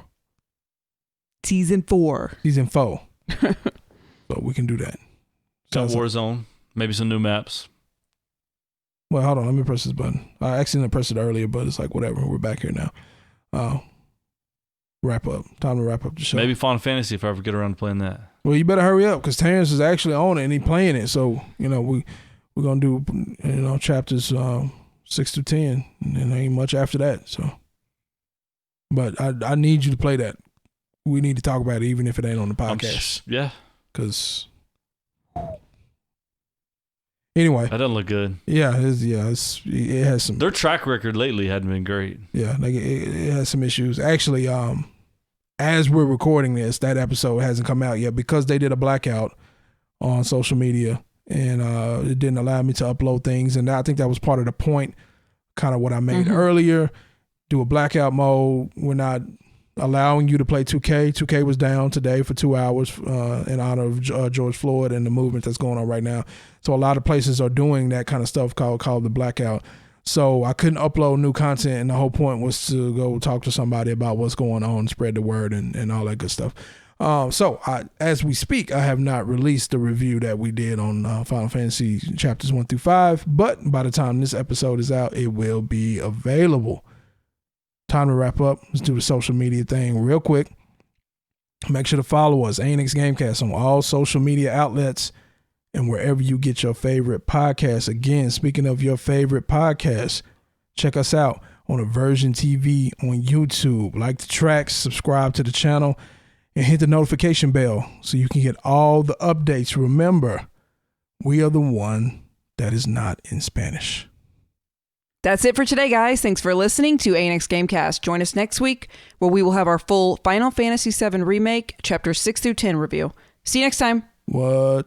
Season 4. So we can do that. Got Warzone. Maybe some new maps. Well, hold on. Let me press this button. I accidentally pressed it earlier, but it's like, whatever. We're back here now. Wrap up. Time to wrap up the show. Maybe Final Fantasy if I ever get around to playing that. Well, you better hurry up because Terrence is actually on it and he's playing it. So, we're going to do, chapters 6 through 10. And there ain't much after that. So, but I need you to play that. We need to talk about it even if it ain't on the podcast. Yeah. Because... Anyway, that doesn't look good. Yeah, it has some. Their track record lately hadn't been great. Yeah, it has some issues. Actually, as we're recording this, that episode hasn't come out yet because they did a blackout on social media, and it didn't allow me to upload things. And I think that was part of the point, kind of what I made earlier. Do a blackout mode. We're not allowing you to play 2K. 2K was down today for 2 hours in honor of George Floyd and the movement that's going on right now. So a lot of places are doing that kind of stuff called the blackout. So I couldn't upload new content, and the whole point was to go talk to somebody about what's going on, spread the word, and all that good stuff. So as we speak, I have not released the review that we did on Final Fantasy chapters 1 through 5, but by the time this episode is out, it will be available. Time to wrap up. Let's do the social media thing real quick. Make sure to follow us, ANX Gamecast, on all social media outlets and wherever you get your favorite podcasts. Again, speaking of your favorite podcasts, check us out on AVersion TV on YouTube. Like the tracks, subscribe to the channel, and hit the notification bell so you can get all the updates. Remember, we are the one that is not in Spanish. That's it for today, guys. Thanks for listening to ANX Gamecast. Join us next week where we will have our full Final Fantasy VII Remake, Chapters 6 through 10 review. See you next time. What?